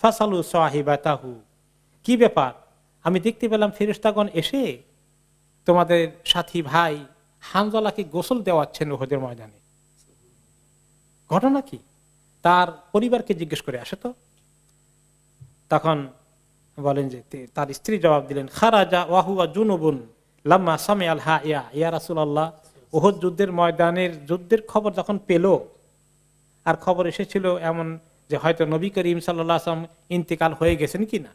ফাসালু সাহিবাতাহু। কি ব্যাপার? আমি দেখতে পেলাম ফেরেশতাগণ এসে তোমাদের সাথী ভাই হানজালাকে গোসল দেওয়াচ্ছেন উহুদের ময়দানে। ঘটনা কি? তার পরিবারকে জিজ্ঞেস করে আসে। তো তখন বলেন যে তার স্ত্রী জবাব দিলেন, খারাজা ওয়াহুয়া জুনুবুন লাম্মা সামিআল হাইয়া, ইয়া রাসূলুল্লাহ, উহুদ যুদ্ধের ময়দানের যুদ্ধের খবর যখন পেল, আর খবর এসেছিল এমন যে হয়তো নবী করিম সাল্লাল্লাহু আলাইহি ওয়াসাল্লাম ইন্তেকাল হয়ে গেছেন কিনা,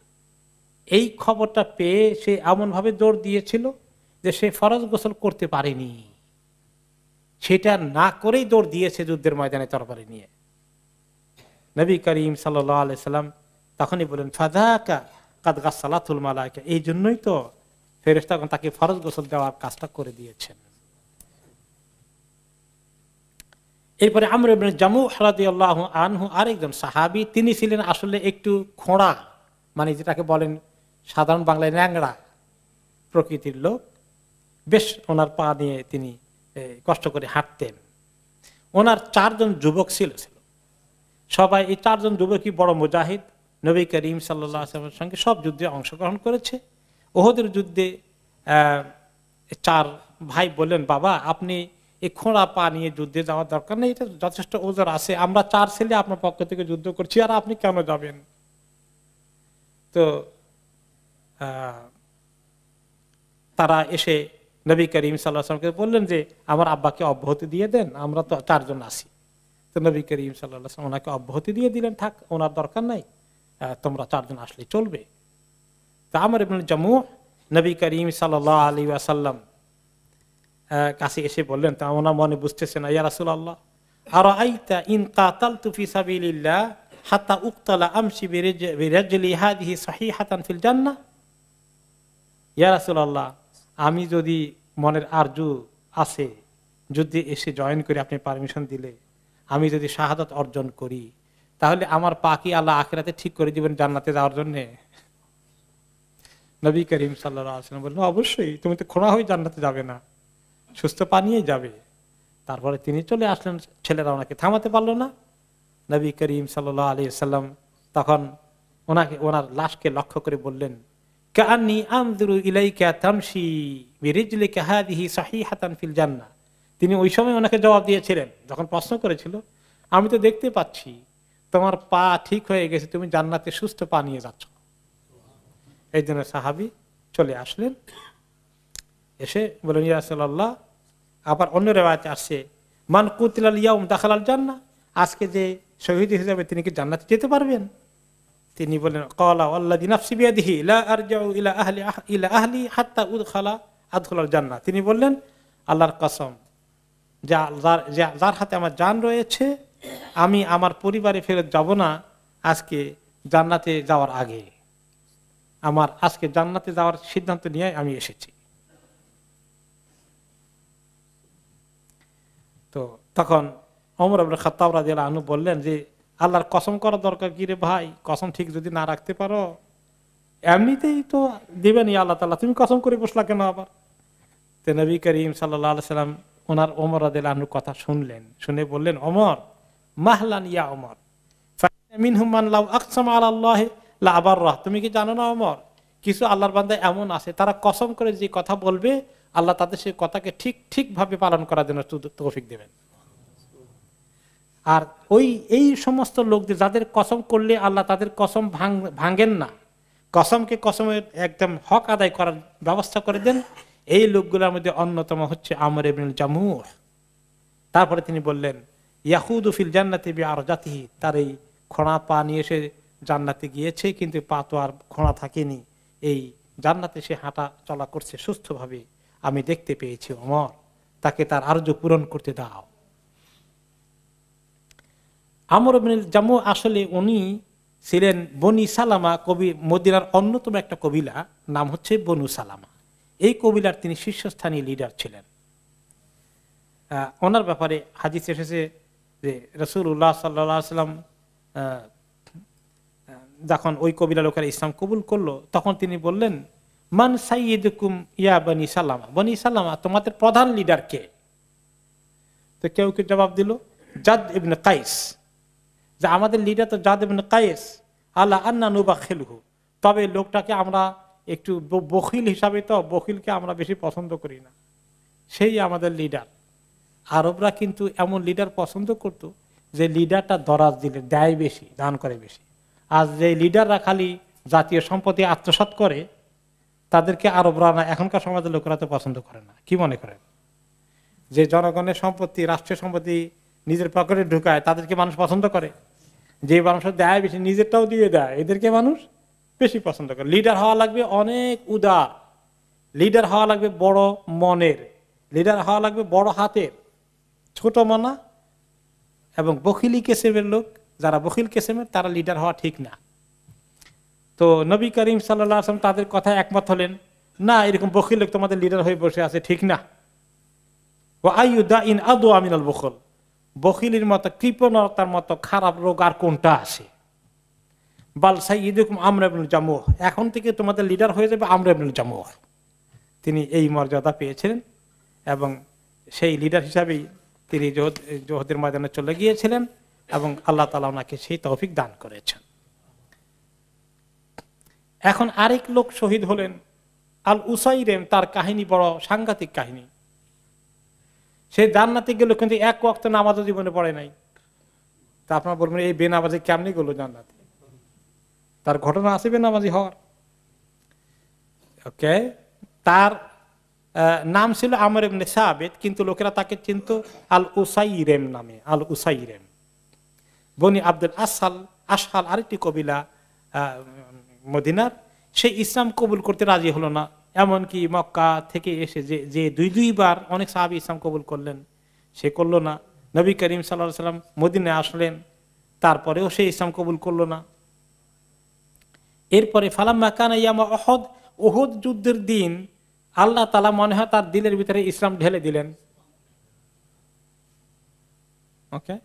এই খবরটা পেয়ে সে এমন ভাবে জোর দিয়েছিল যে সে ফরজ গোসল করতে পারেনি, সেটা না করেই দৌড় দিয়েছে যুদ্ধের ময়দানে তরবারি নিয়ে। নবী করিম সাল্লাল্লাহু আলাইহি সাল্লাম তখনই বলেন, ফাযাকা কাদ গাসসালাতুল মালায়েকা, এই জন্যই তো ফেরেশতাগণ তাকে ফরজ গোসল দেওয়ার কাজটা করে দিয়েছেন। এরপরে আমর ইবনে জামুহ রাদিয়াল্লাহু আনহু আরেকজন সাহাবী, তিনি ছিলেন আসলে একটু খোঁড়া, মানে যেটাকে বলেন সাধারণ বাংলায় ন্যাংরা প্রকৃতির লোক। বেশ ওনার পা নিয়ে তিনি কষ্ট করে হাঁটতেন। ওনার 4 জন যুবক ছিল। সবাই এই 4 জন যুবকই বড় মুজাহিদ, নবী করিম সাল্লাল্লাহু আলাইহি ওয়াসাল্লামের সঙ্গে সব যুদ্ধে অংশগ্রহণ করেছে। ওহদের যুদ্ধে 4 ভাই বললেন, বাবা আপনি এই খোঁড়া পা নিয়ে যুদ্ধে যাওয়ার দরকার নেই, এটা যথেষ্ট ওজর আছে, আমরা 4 ছেলে আপনার পক্ষ থেকে যুদ্ধ করছি, আর আপনি কেন যাবেন? তো তারা এসে নবী করিম সাল্লাল্লাহু আলাইহি ওয়াসাল্লামকে বললেন যে আমার আব্বাকে অব্যাহতি দিয়ে দেন, আমরা তো 4 জন আছি। তো নবী করিম সাল্লাল্লাহু আলাইহি ওয়াসাল্লাম ওনাকে অব্যাহতি দিয়ে দিলেন, থাক ওনার দরকার নাই, তোমরা 4 জন আসলে চলবে। তা আমর ইবনে জামুহ নবী করিম সাল্লাল্লাহু আলাইহি ওয়াসাল্লাম কাছে এসে বললেন, তা ওনার মনে বুঝতেছে না, ইয়া রাসূলুল্লাহ আরাআইতা ইন কাতালতু ফি সাবিলিল্লাহ হাত্তা উকতালা আমশি বিরাজলি হাদিহি সহিহাতান ফিল জান্নাহ। ইয়া রাসূলুল্লাহ, আমি যদি মনের আরজু আছে যুদ্ধে এসে জয়েন করে আপনি পারমিশন দিলে, আমি যদি শাহাদাত অর্জন করি, তাহলে আমার পা কি আল্লাহ আখিরাতে ঠিক করে দিবেন জান্নাতে যাওয়ার জন্য? নবী করিম সাল্লাল্লাহু আলাইহি ওয়াসাল্লাম বললেন, অবশ্যই, তুমি তো খোঁড়া হয়ে জান্নাতে যাবে না, সুস্থ পা নিয়েই যাবে। তারপরে তিনি চলে আসলেন, ছেলেরা ওনাকে থামাতে পারলো না। নবী করিম সাল্লাল্লাহু আলাইহি ওয়াসাল্লাম তখন ওনাকে ওনার লাশকে লক্ষ্য করে বললেন, কাআন্নী আনজুরু ইলাইকা তামশি বিরিজলিকা হাদিহি সহিহাতান ফিল জান্নাহ। তিনি ওই সময় ওনাকে জবাব দিয়েছিলেন, যখন প্রশ্ন করেছিল, আমি তো দেখতে পাচ্ছি তোমার পা ঠিক হয়ে গেছে, তুমি জান্নাতে সুস্থ পা নিয়ে যাচ্ছ। এই জন্য সাহাবী চলে আসলেন, এসে বলেন, ইয়া রাসূলুল্লাহ, আবার অন্য রিওয়ায়াতে আসছে, মান কুতিলাল ইয়াউম দাখালাল জান্নাহ, আজকে যে শহীদ হিসেবে তিনি কি জান্নাতে যেতে পারবেন? তিনি বলেন, ক্বালা ওয়াল্লাযী নাফসি বিয়াদিহি লা আরজিউ ইলা আহলি হাত্তা আদখুলাল জান্নাহ। তিনি বললেন, আল্লাহর কসম, যার হাতে আমার জান রয়েছে, আমি আমার পরিবারে ফেরত যাব না আজকে জান্নাতে যাওয়ার আগে। আমার আজকে জান্নাতে যাওয়ার সিদ্ধান্ত নিয়ে আমি এসেছি। তো তখন ওমর ইবনে খাত্তাব রাদিয়াল্লাহু আনহু বললেন যে, আল্লাহর কসম করা দরকার কি রে ভাই, কসম ঠিক যদি না রাখতে পারো এমনিতেই তো দিবেনই আল্লাহ তাআলা, তুমি কসম করে বসলা কেন আবার? তো নবী করিম সাল্লাল্লাহু আলাইহি সাল্লাম ওনার ওমর রাদিয়াল্লাহু আনহুর কথা শুনলেন, শুনে বললেন, ওমর মাহলান ইয়া ওমর ফাইন্না মিনহুম মান লাউ আকসামা আলাল্লাহি লা আবাররাহ। তুমি কি জানো না ওমর, কিছু আল্লাহর বান্দা এমন আছে তারা কসম করে যে কথা বলবে, আল্লাহ তাদের সেই কথাকে ঠিকভাবে পালন করার জন্য তৌফিক দেবেন। আর এই সমস্ত লোকদের যাদের কসম করলে আল্লাহ তাদের কসম ভাঙেন না, কসমকে কসমের একদম হক আদায় করার ব্যবস্থা করে দেন, এই লোকগুলোর মধ্যে অন্যতম হচ্ছে আমর ইবনুল জামুহ। তারপরে তিনি বললেন, ইয়াহুদু ফিল জান্নাতি বিআরজাতিহি, তার এই খোঁড়া পা নিয়ে এসে জান্নাতে গিয়েছে, কিন্তু পা তো আর খোঁড়া থাকেনি, এই জান্নাতে সে হাঁটা চলা করছে সুস্থভাবে, আমি দেখতে পেয়েছি ওমর, তাকে তার আরজ পূরণ করতে দাও। আমর ইবনুল জামুহ আসলে উনি ছিলেন বনি সালামা মদিনার অন্যতম একটা কবিলা, নাম হচ্ছে বনু সালামা। এই কবিলার তিনি শীর্ষস্থানীয় লিডার ছিলেন। ওনার ব্যাপারে হাদিস এসেছে যে রাসূলুল্লাহ সাল্লাল্লাহু আলাইহি ওয়াসাল্লাম যখন ওই কবিলা লোকেরা ইসলাম কবুল করলো, তখন তিনি বললেন, মান সাইয়্যিদুকুম ইয়া বনি সালামা, বনি সালামা তোমাদের প্রধান লিডার কে? তো কেউ কেউ জবাব দিল, জাদ ইবনে কাইস, যে আমাদের লিডার তো জাদ ইবনে কাইস, আলা আন্না নুবাখিলহু, তবে লোকটাকে আমরা একটু বখিল হিসাবে, তো বখিলকে আমরা বেশি পছন্দ করি না, সেই আমাদের লিডার। আরবরা কিন্তু এমন লিডার পছন্দ করত যে লিডারটা দরাজ দিলে দেয় বেশি, দান করে বেশি। আর যে লিডাররা খালি জাতীয় সম্পত্তি আত্মসাৎ করে, তাদেরকে আরবরা না, এখনকার সমাজের লোকেরা তো পছন্দ করে না। কি মনে করেন, যে জনগণের সম্পত্তি, রাষ্ট্রীয় সম্পত্তি নিজের পকেটে ঢুকায়, তাদেরকে মানুষ পছন্দ করে? যে মানুষ দেয় বেশি, নিজেরটাও দিয়ে দেয়, এদেরকে মানুষ বেশি পছন্দ করে। লিডার হওয়া লাগবে অনেক উদার, লিডার হওয়া লাগবে বড় মনের, লিডার হওয়া লাগবে বড় হাতের, ছোট মনা এবং বখিলি কেসেমের লোক। যারা বখিল কেসেমের তারা লিডার হওয়া ঠিক না। তো নবী করিম সাল্লাল্লাহু আলাইহি ওয়াসাল্লাম তাদের কথায় একমত হলেন, না এরকম বখিল লোক তোমাদের লিডার হয়ে বসে আছে, ঠিক না। বখিলের মতো কৃপণতার মতো খারাপ রোগ আর কোনটা আছে? বাল সাইয়্যিদুকুম আমর ইবনুল জামূহ, এখন থেকে তোমাদের লিডার হয়ে যাবে আমর ইবনুল জামূহ। তিনি এই মর্যাদা পেয়েছিলেন এবং সেই লিডার হিসাবেই তিনি জোহদের ময়দানে চলে গিয়েছিলেন এবং আল্লাহ তাআলা ওনাকে সেই তৌফিক দান করেছেন। এখন আরেক লোক শহীদ হলেন, আল উসাইরেম। তার কাহিনী বড় সাংঘাতিক কাহিনী। সে জান্নাতে গেল কিন্তু এক ওয়াক্ত নামাজও জীবনে পড়ে নাই। তা আপনারা বলবেন এই বেনামাজি কেমনি গেল জান্নাতে? তার ঘটনা আছে বেনামাজি হওয়ার। ওকে, তার নাম ছিল আমর ইবনে সাবিত, কিন্তু লোকেরা তাকে চিনত আল উসাইরেম নামে। আল উসাইরেম বনি আব্দুল আশহাল আরেকটি কবিলা মদিনার। সে ইসলাম কবুল করতে রাজি হলো না, এমনকি মক্কা থেকে এসে যে দুইবার অনেক সাহাবী ইসলাম কবুল করলেন, সে করলো না। নবী করিম সাল্লাল্লাহু আলাইহি ওয়াসাল্লাম মদিনায় আসলেন, তারপরেও সে ইসলাম কবুল করলো না। এরপরে ফালাম্মা কানা ইয়ামা উহুদ, উহুদ যুদ্ধের দিন আল্লাহ তাআলা মনে হয় তার দিলের ভিতরে ইসলাম ঢেলে দিলেন। ওকে,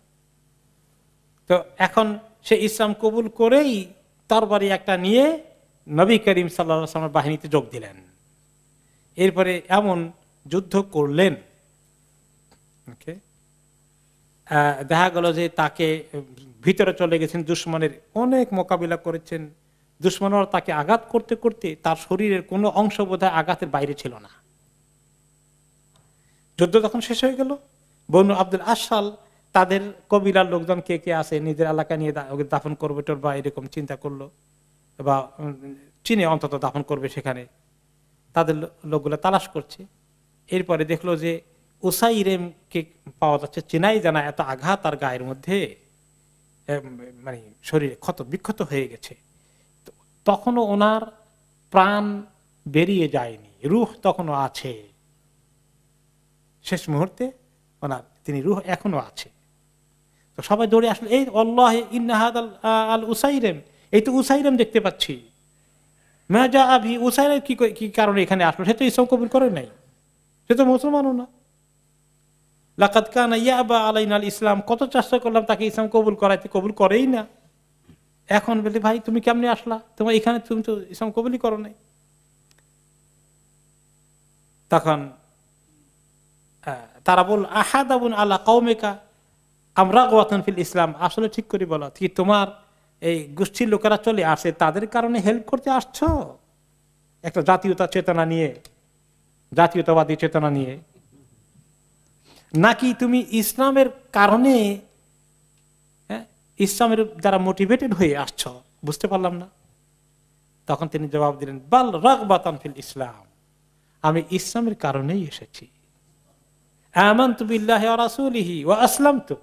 তো এখন সে ইসলাম কবুল করেই তরবারি একটা নিয়ে নবী করিম সাল্লাল্লাহু আলাইহি ওয়াসাল্লামের বাহিনীতে যোগ দিলেন। এরপরে এমন যুদ্ধ করলেন, ওকে, দেখা গেল যে তাকে ভিতরে চলে গেছেন, দুশমনের অনেক মোকাবিলা করেছেন। দুশমনরা তাকে আঘাত করতে করতে তার শরীরের কোনো অংশ বোধহয় আঘাতের বাইরে ছিল না। যুদ্ধ তখন শেষ হয়ে গেল। বনু আব্দুল আশহাল তাদের কবিলার লোকজন কে কে আছে নিজের এলাকা নিয়ে দাফন করবে বা এরকম চিন্তা করলো, বা চীনে অন্তত দাফন করবে সেখানে। তাদের লোকগুলো তালাশ করছে। এরপরে দেখলো যে উসাইরেমকে পাওয়া যাচ্ছে, চেনাই জানা এত আঘাত আর গায়ের মধ্যে, মানে শরীরে ক্ষত বিক্ষত হয়ে গেছে। তখনও ওনার প্রাণ বেরিয়ে যায়নি, রূহ তখনও আছে। শেষ মুহূর্তে ওনার রূহ এখনো আছে। তো সবাই দৌড়ে আসলে, এই আল্লাহ ইন্না হাদাল আল উসাইরেম, এই তো উসাইরেম দেখতে পাচ্ছি। মাজা আভি, উসাইরেম কি কারণে এখানে আসলো? সে তো ইসলাম কবুল করে নাই, সে তো মুসলমানও না। লাকাদ কানা ইয়াবা আলাইনাল ইসলাম, কত চেষ্টা করলাম তাকে ইসলাম কবুল করাইতে, কবুল করেই না। এখন বলি ভাই তুমি কেমনে আসলা? তোমার এখানে তুমি তো ইসলাম কবুলই করো নাই। তখন তারা বল আহাদাবুন আলা কওমিকা আমরাগাওয়াতুন ফিল ইসলাম, আসলে ঠিক করে বলো, কি তোমার এই গোষ্ঠীর লোকেরা চলে আসে তাদের কারণে হেল্প করতে আসছো একটা জাতীয়তা চেতনা নিয়ে, জাতীয়তাবাদী চেতনা নিয়ে, নাকি তুমি ইসলামের কারণে ইসলামের দ্বারা মোটিভেটেড হয়ে আসছো? বুঝতে পারলাম না। তখন তিনি জবাব দিলেন, বাল রাগবাতান ফিল ইসলাম, আমি ইসলামের কারণেই এসেছি। আমানতু বিল্লাহি ওয়া রাসূলিহি ওয়া আসলামতু,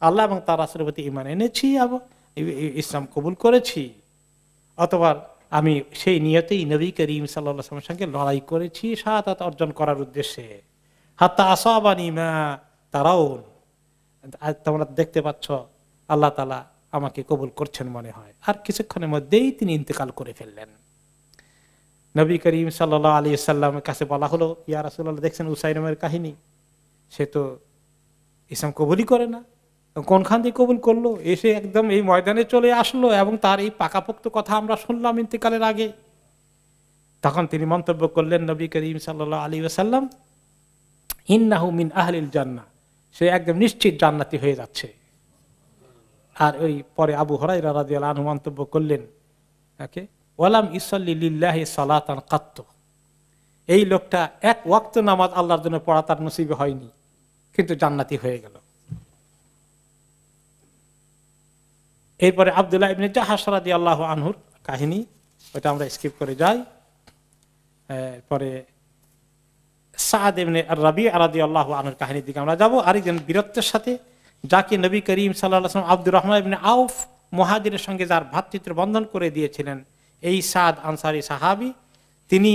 আল্লাহ এবং তার রাসূলের প্রতি ঈমান এনেছি এবং ইসলাম কবুল করেছি। অথবা আমি সেই নিয়তেই নবী করিম সাল্লাল্লাহু আলাইহি ওয়াসাল্লামের সঙ্গে লড়াই করেছি শাহাদাত অর্জন করার উদ্দেশ্যে। হাত্তা আসাবানি মা তারাউন, তোমরা দেখতে পাচ্ছ আল্লাহ তাআলা আমাকে কবুল করছেন মনে হয়। আর কিছুক্ষণের মধ্যেই তিনি ইন্তেকাল করে ফেললেন। নবী করিম সাল্লাল্লাহু আলাইহি ওয়াসাল্লামের কাছে বলা হলো, ইয়া রাসূলুল্লাহ, দেখছেন উসাইরেমের কাহিনী, সে তো ইসলাম কবুলই করে না, কোনখান দিয়ে কবুল করলো? এসে একদম এই ময়দানে চলে আসলো এবং তার এই পাকাপোক্ত কথা আমরা শুনলাম ইন্তেকালের আগে। তখন তিনি মন্তব্য করলেন, নবী করিম সাল্লাল্লাহু আলাইহি ওয়াসাল্লাম, ইন্নাহু মিন আহলিল জান্নাহ, সে একদম নিশ্চিত জান্নাতি হয়ে যাচ্ছে। আর ওই পরে আবু হুরায়রা রাদিয়াল্লাহু আনহু মন্তব্য করলেন, ওকে, ওয়ালাম ইসাল্লি লিল্লাহি সালাতান কাত্ত, এই লোকটা এক ওয়াক্ত নামাজ আল্লাহর জন্য পড়া তার নসিবে হয়নি, কিন্তু জান্নাতি হয়ে গেল। এরপরে আব্দুল্লাহ ইবনে জাহাশ রাদিয়াল্লাহু আনহুর কাহিনী, ওটা আমরা স্কিপ করে যাই। পরে সাদ ইবনে রাবিআ রাদিয়াল্লাহু আনহুর কাহিনীর দিকে আমরা যাব, আরেকজন বীরত্বের সাথে, যাকে নবী করিম সাল্লাল্লাহু আলাইহি ওয়াসাল্লাম আব্দুর রহমান ইবনে আউফ মুহাজিরের সঙ্গে যার ভ্রাতৃত্ব বন্ধন করে দিয়েছিলেন, এই সাদ আনসারী সাহাবী, তিনি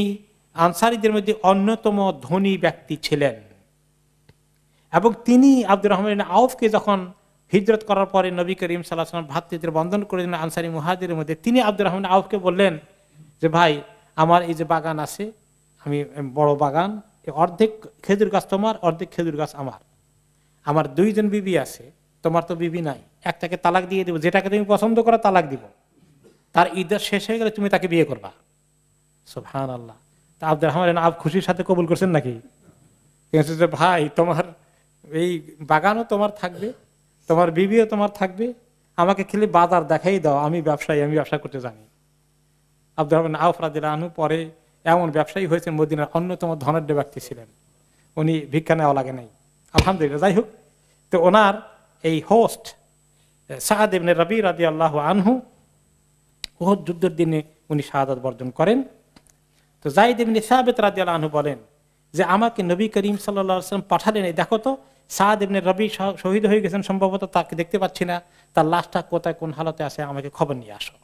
আনসারীদের মধ্যে অন্যতম ধনী ব্যক্তি ছিলেন। এবং তিনি আব্দুর রহমান ইবনে আউফকে যখন হিজরত করার পরে নবী করিম সাল্লাল্লাহু আলাইহি ওয়াসাল্লাম ভ্রাতৃত্বের বন্ধন করে দিলেন আনসারী মুহাজিরের মধ্যে। তিনি আব্দুর রহমান আউফকে বললেন যে ভাই, আমার এই যে বাগান আছে, আমি বড় বাগান, অর্ধেক খেজুর গাছ তোমার, অর্ধেক খেজুর গাছ আমার, আমার 2 জন বিবি আছে, তোমার তো বিবি নাই, একটাকে তালাক দিয়ে দিব, যেটাকে তুমি পছন্দ করো তালাক দিব, তার ইদ্যাত শেষ হয়ে গেলে তুমি তাকে বিয়ে করবা। সুবহানাল্লাহ। তা আব্দুর রহমান আউফ খুশির সাথে কবুল করছেন নাকি? ভাই, তোমার এই বাগানও তোমার থাকবে, তোমার বিবিও তোমার থাকবে, আমাকে খালি বাজার দেখাই দাও, আমি ব্যবসায়ী, আমি ব্যবসা করতে জানি। আব্দুর রহমান আউফ রাদিয়াল্লাহু আনহু পরে এমন ব্যবসায়ী হয়েছেন, মদিনার অন্যতম ধনাঢ্য ব্যক্তি ছিলেন, উনি ভিক্ষা নেওয়া লাগে নাই, আলহামদুলিল্লাহ। যাই হোক, তো ওনার এই হোস্ট সাআদ ইবনে রাবি রাদিয়াল্লাহু আনহু উহুদ যুদ্ধের দিনে উনি শাহাদাত বর্জন করেন। তো যায়েদ ইবনে সাবিত রাদিয়াল্লাহু আনহু বলেন যে আমাকে নবী করিম সাল্লাল্লাহু আলাইহি ওয়াসাল্লাম পাঠালেন, এই দেখো তো সাআদ ইবনে রাবি শহীদ হয়ে গেছেন, সম্ভবত তাকে দেখতে পাচ্ছি না, তার লাশটা কোথায় কোন হালতে আছে, আমাকে খবর নিয়ে আসো।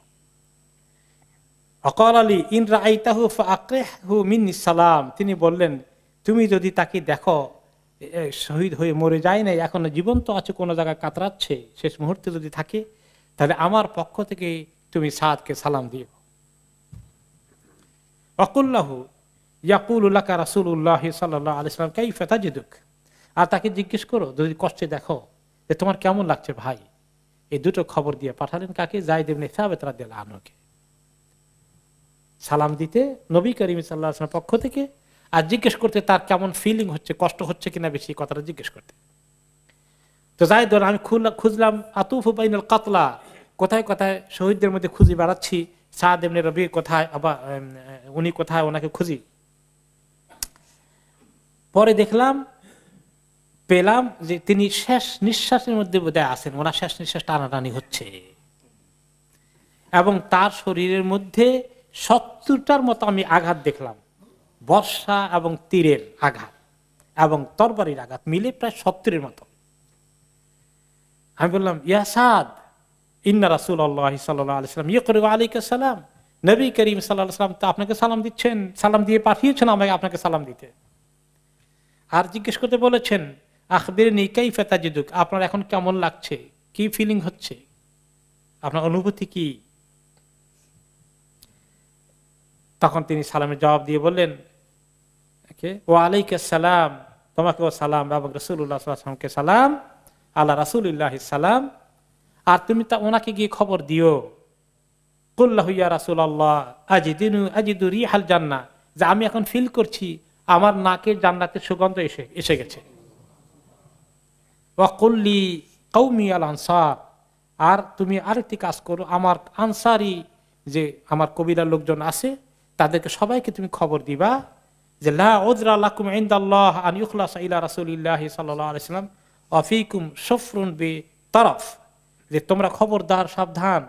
অকাল আলী ইন রাআইতাহু ফাআকরিহু মিন্নি সালাম, তিনি বললেন তুমি যদি তাকে দেখো শহীদ হয়ে মরে যায় নাই, এখনো জীবন্ত আছে, কোনো জায়গায় কাতরাচ্ছে, শেষ মুহূর্তে যদি থাকে, তাহলে আমার পক্ষ থেকে তুমি সাদকে সালাম দিও। ওয়াকুল্লাহু ইয়াকুলু লাকা রাসূলুল্লাহ সাল্লাল্লাহু আলাইহি ওয়াসাল্লাম কাইফা তাজিদুক, আর তাকে জিজ্ঞেস করো যদি কষ্টে দেখো যে তোমার কেমন লাগছে ভাই। এই দুটো খবর দিয়ে পাঠালেন কাকে? যায়েদ ইবনে সাবিত রাদিয়াল্লাহু আনহুকে সালাম দিতে নবী করিম সাল্লাল্লাহু আলাইহি ওয়াসাল্লামের পক্ষ থেকে, আর জিজ্ঞেস করতে তার কেমন ফিলিং হচ্ছে, কষ্ট হচ্ছে কিনা বেশি, কথাটা জিজ্ঞেস করতে। তো যাই ধর আমি খুঁজলাম আতুফু বাইনাল কাতলা, কোথায় কোথায় শহীদদের মধ্যে খুঁজে বেড়াচ্ছি, সাদ ইবনে রবি কোথায়, আবার উনি কোথায়, ওনাকে খুঁজি। পরে দেখলাম, পেলাম যে তিনি শেষ নিঃশ্বাসের মধ্যে বোধহয় আছেন, ওনার শেষ নিঃশ্বাস টানাটানি হচ্ছে, এবং তার শরীরের মধ্যে 70টার মতো আমি আঘাত দেখলাম, বর্ষা এবং তীরের আঘাত এবং তরবারির আঘাত মিলে প্রায় 70-এর মতো। আমি বললাম ইয়া সাদ ইন্না রাসূলুল্লাহ সাল্লাল্লাহু আলাইহি ওয়াসাল্লাম ইয়াকরু আলাইকা সালাম, নবী করিম সাল্লাল্লাহু আলাইহি ওয়াসাল্লাম তো আপনাকে সালাম দিচ্ছেন, সালাম দিয়ে পাঠিয়েছেন আমাকে আপনাকে সালাম দিতে। আর জিজ্ঞেস করতে বলেছেন আখবিরনি কাইফা তাজিদুক, আপনার এখন কেমন লাগছে, কি ফিলিং হচ্ছে, আপনার অনুভূতি কি? তখন তিনি সালামের জবাব দিয়ে বললেন ওয়া আলাইকাস সালাম, তোমাকেও সালাম, এবং রাসূলুল্লাহ সাল্লাল্লাহু আলাইহি ওয়াসাল্লামকে সালাম, আলা রাসূলিল্লাহিস সালাম, আর তুমি তা ওনাকে গিয়ে খবর দিও কুল্লাহু ইয়া রাসূলুল্লাহ আজিদু রিহাল জান্নাহ, যে আমি এখন ফিল করছি আমার নাকে জান্নাতের সুগন্ধ এসে গেছে। ওয়া কুল্লি কওমি আল আনসার, আর তুমি আরেকটি কাজ করো, আমার আনসারি যে আমার কবিরার লোকজন আছে তাদেরকে সবাইকে তুমি খবর দিবা যে লা উযরা লাকুম ইনদাল্লাহ আন ইখলাসা ইলা রাসূলিল্লাহি সাল্লাল্লাহু আলাইহি ওয়াসাল্লাম ওয়া ফীকুম শুফরুন বিতারাফ, যে তোমরা খবরদার সাবধান,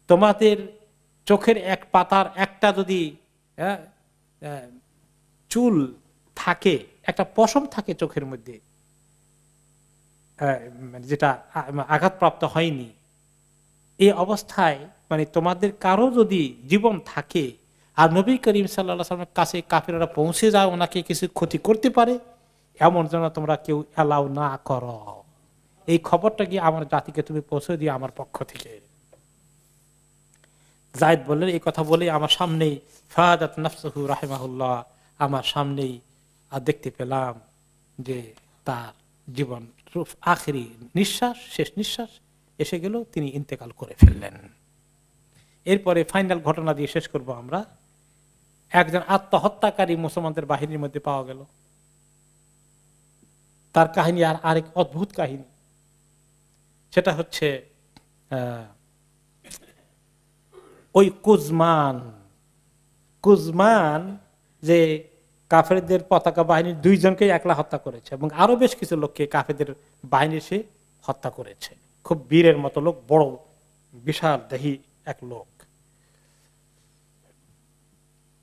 তোমাদের চোখের এক পাতার একটা যদি চুল থাকে, একটা পশম থাকে চোখের মধ্যে, যেটা আঘাতপ্রাপ্ত হয়নি, এই অবস্থায় মানে তোমাদের কারো যদি জীবন থাকে আর নবী করিম সাল্লাল্লাহু আলাইহি ওয়াসাল্লামের কাছে কাফিররা পৌঁছে যায়, ওনাকে কিছু ক্ষতি করতে পারে, এমন যেন তোমরা কেউ অ্যালাউ না করো। এই খবরটা গিয়ে আমার জাতিকে তুমি পৌঁছে দিও আমার পক্ষ থেকে। যায়েদ বললেন এই কথা বলে আমার সামনেই ফাদাত নাফসুহু রাহিমাহুল্লাহ, আমার সামনেই দেখতে পেলাম যে তার জীবন আখেরি নিঃশ্বাস, শেষ নিঃশ্বাস এসে গেল, তিনি ইন্তেকাল করে ফেললেন। এরপরে ফাইনাল ঘটনা দিয়ে শেষ করব আমরা। একজন আত্মহত্যাকারী মুসলমানদের বাহিনীর মধ্যে পাওয়া গেল, তার কাহিনী আর আরেক অদ্ভুত কাহিনী। সেটা হচ্ছে ওই কুজমান যে কাফেরদের পতাকা বাহিনীর 2 জনকে একলা হত্যা করেছে এবং আরো বেশ কিছু লোককে কাফেরদের বাহিনী সে হত্যা করেছে। খুব বীরের মতো লোক, বড় বিশাল দেহী এক লোক।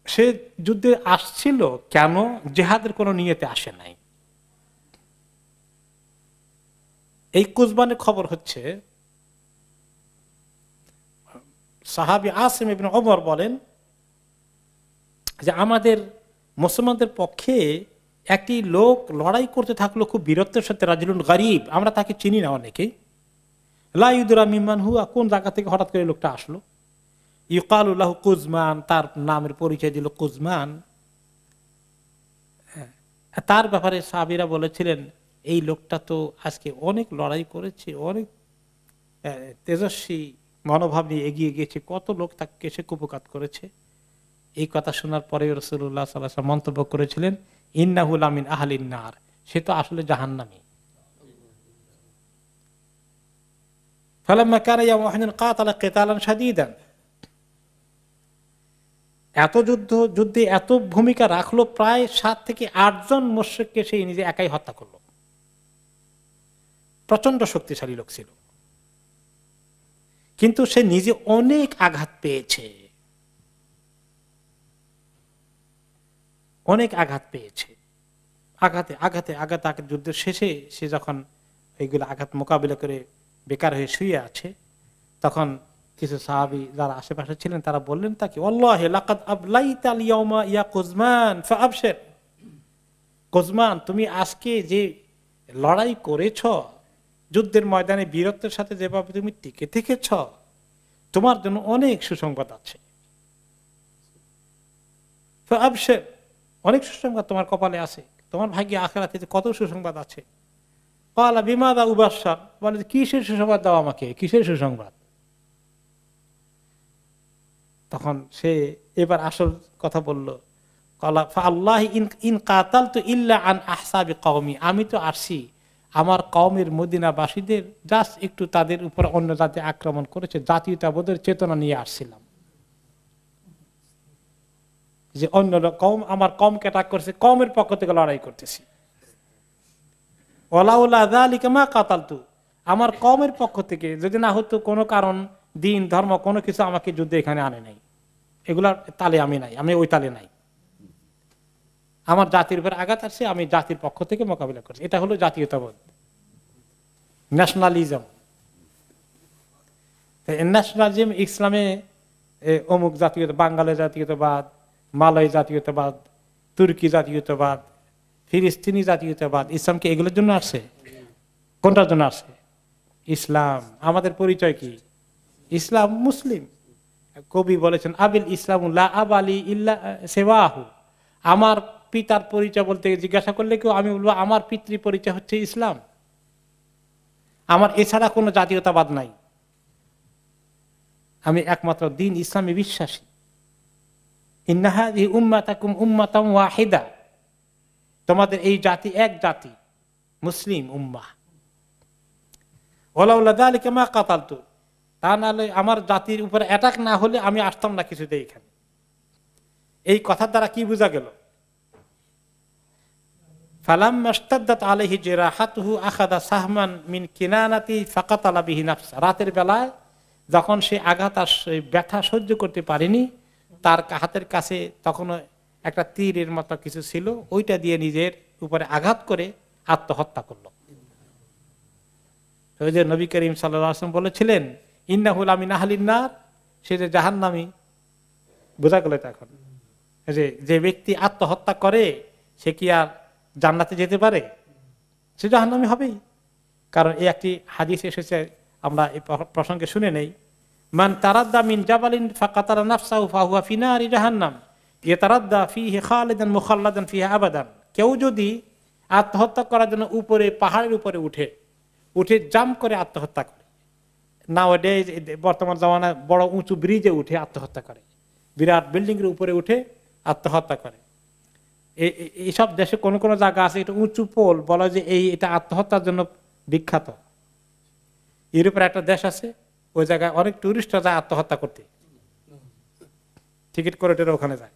সে যুদ্ধে আসছিল কেন? জিহাদের কোনো নিয়তে আসে নাই। এই কুজমানের খবর হচ্ছে সাহাবী আসিম ইবনে ওমর বলেন যে আমাদের মুসলমানদের পক্ষে একটি লোক লড়াই করতে থাকলো খুব বীরত্বের সাথে, রাজুলুন গরীব, আমরা তাকে চিনি না অনেকেই, লা ইউদরা মিম্মান হুয়া, কোন জায়গা থেকে হঠাৎ করে লোকটা আসলো। ইউকালু লাহু কুজমান, তার নামের পরিচয় দিল কুজমান। তার ব্যাপারে সাহাবীরা বলেছিলেন এই লোকটা তো আজকে অনেক লড়াই করেছে, অনেক তেজস্বী মনোভাব নিয়ে এগিয়ে গিয়েছে, কত লোক তাকে সে কুপকাত করেছে। এই কথা শোনার পরে রাসূলুল্লাহ সাল্লাল্লাহু আলাইহি ওয়াসাল্লাম মন্তব্য করেছিলেন ইন্নাহু লামিন আহলিন নার, সে তো আসলে জাহান্নামী। ফালাম্মা কানা ইয়াউমু উহুদিন কাতালা কিতালান শাদীদান, এত যুদ্ধে এত ভূমিকা রাখলো, প্রায় 7 থেকে 8 জন মুশরিককে সে নিজে একাই হত্যা করলো। প্রচন্ড শক্তিশালী লোক ছিল, কিন্তু সে নিজে অনেক আঘাত পেয়েছে, অনেক আঘাত পেয়েছে। আঘাতে আঘাতে আঘাত আঘাত যুদ্ধের শেষে সে যখন এইগুলো আঘাত মোকাবিলা করে বেকার হয়ে শুয়ে আছে, তখন কিছু সাহাবী যারা আশেপাশে ছিলেন তারা বললেন তাকে, ওয়াল্লাহি লাকাদ আবলাইতাল ইয়াউমা ইয়া কুজমান ফাআবশির, কুজমান তুমি আজকে যে লড়াই করেছ, যুদ্ধের ময়দানে বীরত্বের সাথে যেভাবে তুমি টিকে থেকেছ, তোমার জন্য অনেক সুসংবাদ আছে। ফাআবশির, অনেক সুসংবাদ তোমার কপালে আছে, তোমার ভাগ্যে আখিরাতে কত সুসংবাদ আছে। ক্বালা বিমাযা উবাশশার, বলে কিসের সুসংবাদ দাও আমাকে, কিসের সুসংবাদ। তখন সে এবার আসল কথা বলল, ক্বালা ফাআল্লাহি ইন কাতালতু ইল্লা আন আহসাবি কওমি, আমি তো আসছি আমার কওমের মদিনাবাসীদের জাস্ট একটু তাদের উপর অন্য জাতি আক্রমণ করেছে, জাতীয়তাবোধের চেতনা নিয়ে আসছিলাম, যে অন্য কওম আমার কওমকে অ্যাটাক করেছে, কওমের পক্ষ থেকে লড়াই করতেছি। ওয়ালাউলা যালিকা মা কাতালতু, আমার কওমের পক্ষ থেকে যদি না হতো, কোনো কারণ দিন ধর্ম কোনো কিছু আমাকে যুদ্ধে এখানে আনে নাই, এগুলার তালে আমি নাই, আমি ওই তালে নাই। আমার জাতির উপর আঘাত আসছে, আমি জাতির পক্ষ থেকে মোকাবিলা করছি। এটা হলো জাতীয়তাবোধ, ন্যাশনালিজম। ন্যাশনালিজম ইসলামে অমুক জাতীয়তা, বাঙালি জাতীয়তাবাদ, মালয় জাতীয়তাবাদ, তুর্কি জাতীয়তাবাদ, ফিলিস্তিনি জাতীয়তাবাদ, ইসলামকে এগুলোর জন্য আসছে? কোনটার জন্য আসছে? ইসলাম। আমাদের পরিচয় কি? ইসলাম, মুসলিম। কবি বলেছেন আবিল ইসলাম লা আবালি ইল্লা সেওয়াহু, আমার পিতার পরিচয় বলতে জিজ্ঞাসা করলে কেউ আমি বলবো আমার পিতৃ পরিচয় হচ্ছে ইসলাম, আমার এছাড়া কোনো জাতীয়তাবাদ নাই, আমি একমাত্র দিন ইসলামে বিশ্বাসী। ইন্না হাযিহি উম্মাতাকুম উম্মাতান ওয়াহিদা, তোমাদের এই জাতি এক জাতি, মুসলিম উম্মাহ। ওয়ালাউলা যালিকা মা কাতালতু, তা নাহলে আমার জাতির উপর অ্যাটাক না হলে আমি আসতাম না কিছুতে এখানে। এই কথার দ্বারা কি বোঝা গেল? ফালাম্মা ইশতাদ্দাত আলাইহি জিরাহাতুহু আখাযা সাহমান মিন কিনানাতি ফাকাতালা বিহি নাফসা, রাতের বেলায় যখন সে আঘাত আর ব্যথা সহ্য করতে পারেনি, তার হাতের কাছে তখন একটা তীরের মতো কিছু ছিল, ওইটা দিয়ে নিজের উপরে আঘাত করে আত্মহত্যা করল। ওই যে নবী করিম সাল্লাল্লাহু আলাইহি ওয়াসাল্লাম বলেছিলেন ইন্নাহু লামিন আহলিন নার, সে যে জাহান্নামী। বোঝা গেল এটা এখন, যে ব্যক্তি আত্মহত্যা করে সে কি আর জান্নাতে যেতে পারে? সে জাহান্নামী হবেই। কারণ এই একটি হাদিস এসেছে, আমরা এই প্রসঙ্গে শুনে নেই। মান তারাদ্দা মিন জাবালিন ফাকাতালা নাফসাহু ফাহুয়া ফি নারি জাহান্নাম ইয়াতারাদ্দা ফীহি খালিদান মুখাল্লাদান ফিহা আবাদান, কেউ যদি আত্মহত্যা করার জন্য উপরে পাহাড়ের উপরে উঠে জাম্প করে আত্মহত্যা করে, নাওয়াডেজ বর্তমান জামানায় বড় উঁচু ব্রিজে উঠে আত্মহত্যা করে, বিরাট বিল্ডিং এর উপরে উঠে আত্মহত্যা করে। এইসব দেশে কোন কোন জায়গা আছে এটা উঁচু পোল, বলা যে এটা আত্মহত্যার জন্য বিখ্যাত। ইউরোপের একটা দেশ আছে, ওই জায়গায় অনেক টুরিস্টরা যায় আত্মহত্যা করতে, টিকিট করে ওখানে যায়।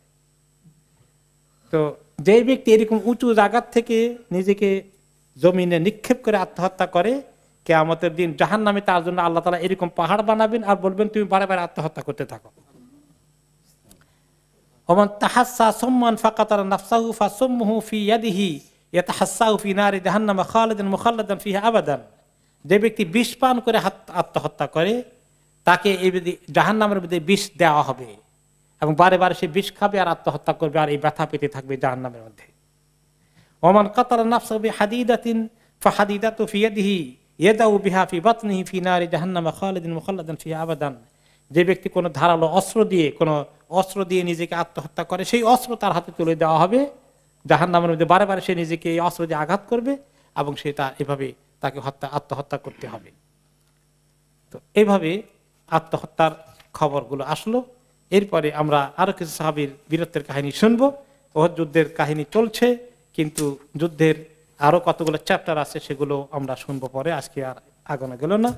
তো যে ব্যক্তি এরকম উঁচু জায়গার থেকে নিজেকে জমিনে নিক্ষেপ করে আত্মহত্যা করে, কিয়ামতের দিন জাহান্নামে তার জন্য আল্লাহ তাআলা এরকম পাহাড় বানাবেন আর বলবেন তুমি বারে বারে আত্মহত্যা করতে থাকো। ওমান তাহাসসা সুম্মান ফাকাতারা নাফসাহু ফাসুমহু ফি ইয়াদিহি ইয়াতাহাসসাহু ফি নারি জাহান্নাম খালিদান মুখাল্লাদান ফিহা আবাদান, যে ব্যক্তি বিষ পান করে আত্মহত্যা করে তাকে এই জাহান্নামের মধ্যে বিষ দেওয়া হবে এবং বারে বারে সে বিষ খাবে আর আত্মহত্যা করবে আর এই ব্যথা পেতে থাকবে জাহান্নামের মধ্যে। ওমান কাতালা নাফসাহু বিহাদিদাতিন ফাহাদিদাতু ফি ইয়াদিহি ইয়াদাউ বিহা ফি বাতনিহি ফি নারি জাহান্নাম খালিদিন মুখাল্লাদান ফিহা আবাদান, যে ব্যক্তি কোনো ধারালো অস্ত্র দিয়ে নিজেকে আত্মহত্যা করে, সেই অস্ত্র তার হাতে তুলে দেওয়া হবে জাহান্নামের মধ্যে, বারে বারে সে নিজেকে এই অস্ত্র দিয়ে আঘাত করবে এবং সেটা এভাবে তাকে আত্মহত্যা করতে হবে। তো এইভাবে আত্মহত্যার খবরগুলো আসলো। এরপরে আমরা আরো কিছু সাহাবীর বীরত্বের কাহিনী শুনবো। ওহদ যুদ্ধের কাহিনী চলছে, কিন্তু যুদ্ধের আরো কতগুলো চ্যাপ্টার আছে সেগুলো আমরা শুনবো পরে, আজকে আর আগানো গেল না।